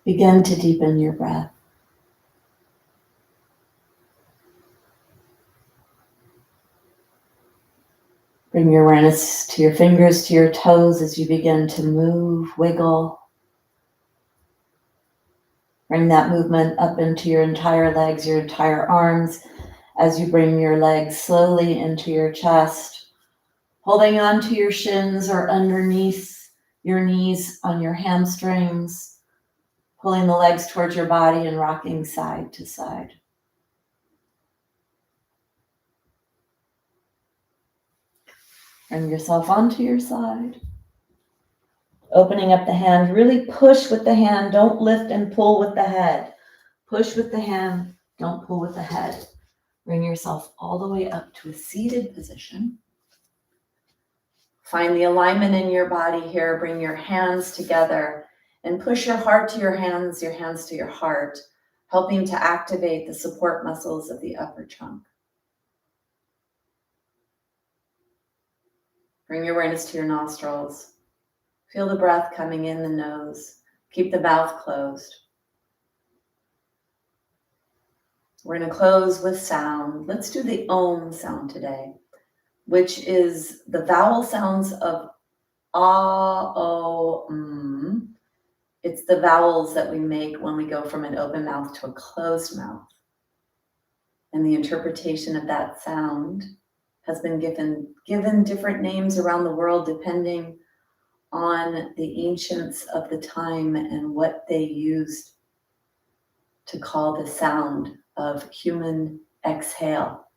Begin to deepen your breath. Bring your awareness to your fingers, to your toes as you begin to move, wiggle. Bring that movement up into your entire legs, your entire arms, as you bring your legs slowly into your chest, holding onto your shins or underneath your knees on your hamstrings, pulling the legs towards your body and rocking side to side. Bring yourself onto your side. Opening up the hand, really push with the hand. Don't lift and pull with the head. Push with the hand, don't pull with the head. Bring yourself all the way up to a seated position. Find the alignment in your body here. Bring your hands together and push your heart to your hands to your heart, helping to activate the support muscles of the upper trunk. Bring your awareness to your nostrils. Feel the breath coming in the nose. Keep the mouth closed. We're going to close with sound. Let's do the Om sound today, which is the vowel sounds of ah, o, It's the vowels that we make when we go from an open mouth to a closed mouth. And the interpretation of that sound has been given different names around the world depending on the ancients of the time and what they used to call the sound of human exhale.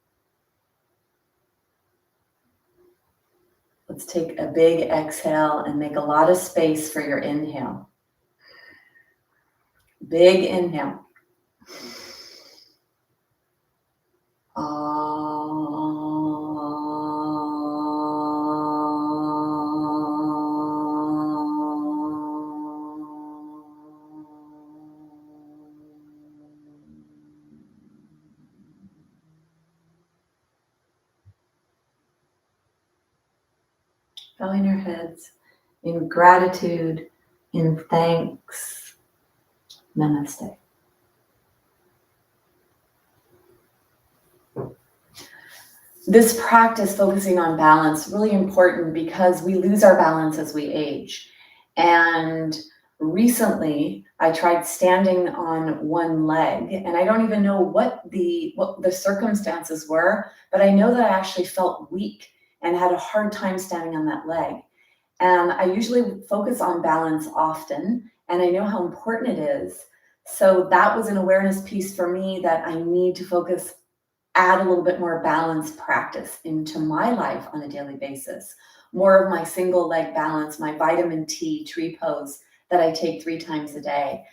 Let's take a big exhale and make a lot of space for your inhale. Big inhale. Bowing our heads in gratitude, in thanks. Namaste. This practice, focusing on balance, is really important because we lose our balance as we age. And recently, I tried standing on one leg, and I don't even know what the circumstances were, but I know that I actually felt weak and had a hard time standing on that leg. And I usually focus on balance often, and I know how important it is. So that was an awareness piece for me that I need to add a little bit more balance practice into my life on a daily basis. More of my single leg balance, my vitamin T tree pose that I take 3 times a day.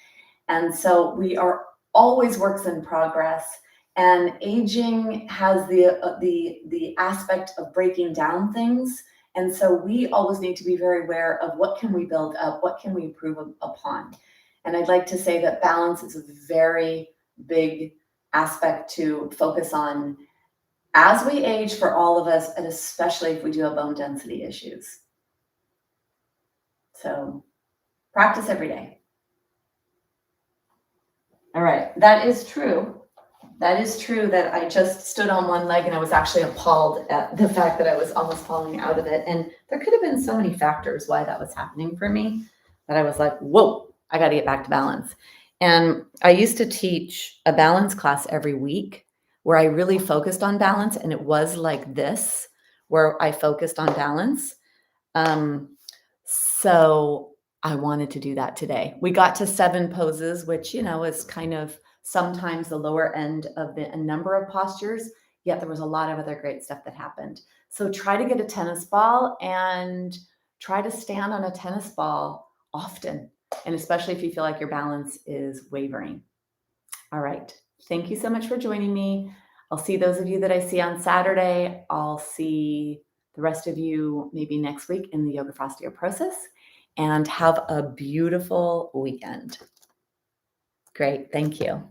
And so we are always works in progress. And aging has the aspect of breaking down things. And so we always need to be very aware of what can we build up, what can we improve upon. And I'd like to say that balance is a very big aspect to focus on as we age for all of us, and especially if we do have bone density issues. So practice every day. All right, that is true. That is true that I just stood on one leg and I was actually appalled at the fact that I was almost falling out of it. And there could have been so many factors why that was happening for me that I was like, whoa, I got to get back to balance. And I used to teach a balance class every week where I really focused on balance. And it was like this, where I focused on balance. So I wanted to do that today. We got to 7 poses, which, is kind of sometimes the lower end of a number of postures, yet there was a lot of other great stuff that happened. So try to get a tennis ball and try to stand on a tennis ball often, and especially if you feel like your balance is wavering. All right. Thank you so much for joining me. I'll see those of you that I see on Saturday. I'll see the rest of you maybe next week in the Yoga for Osteoporosis, and have a beautiful weekend. Great. Thank you.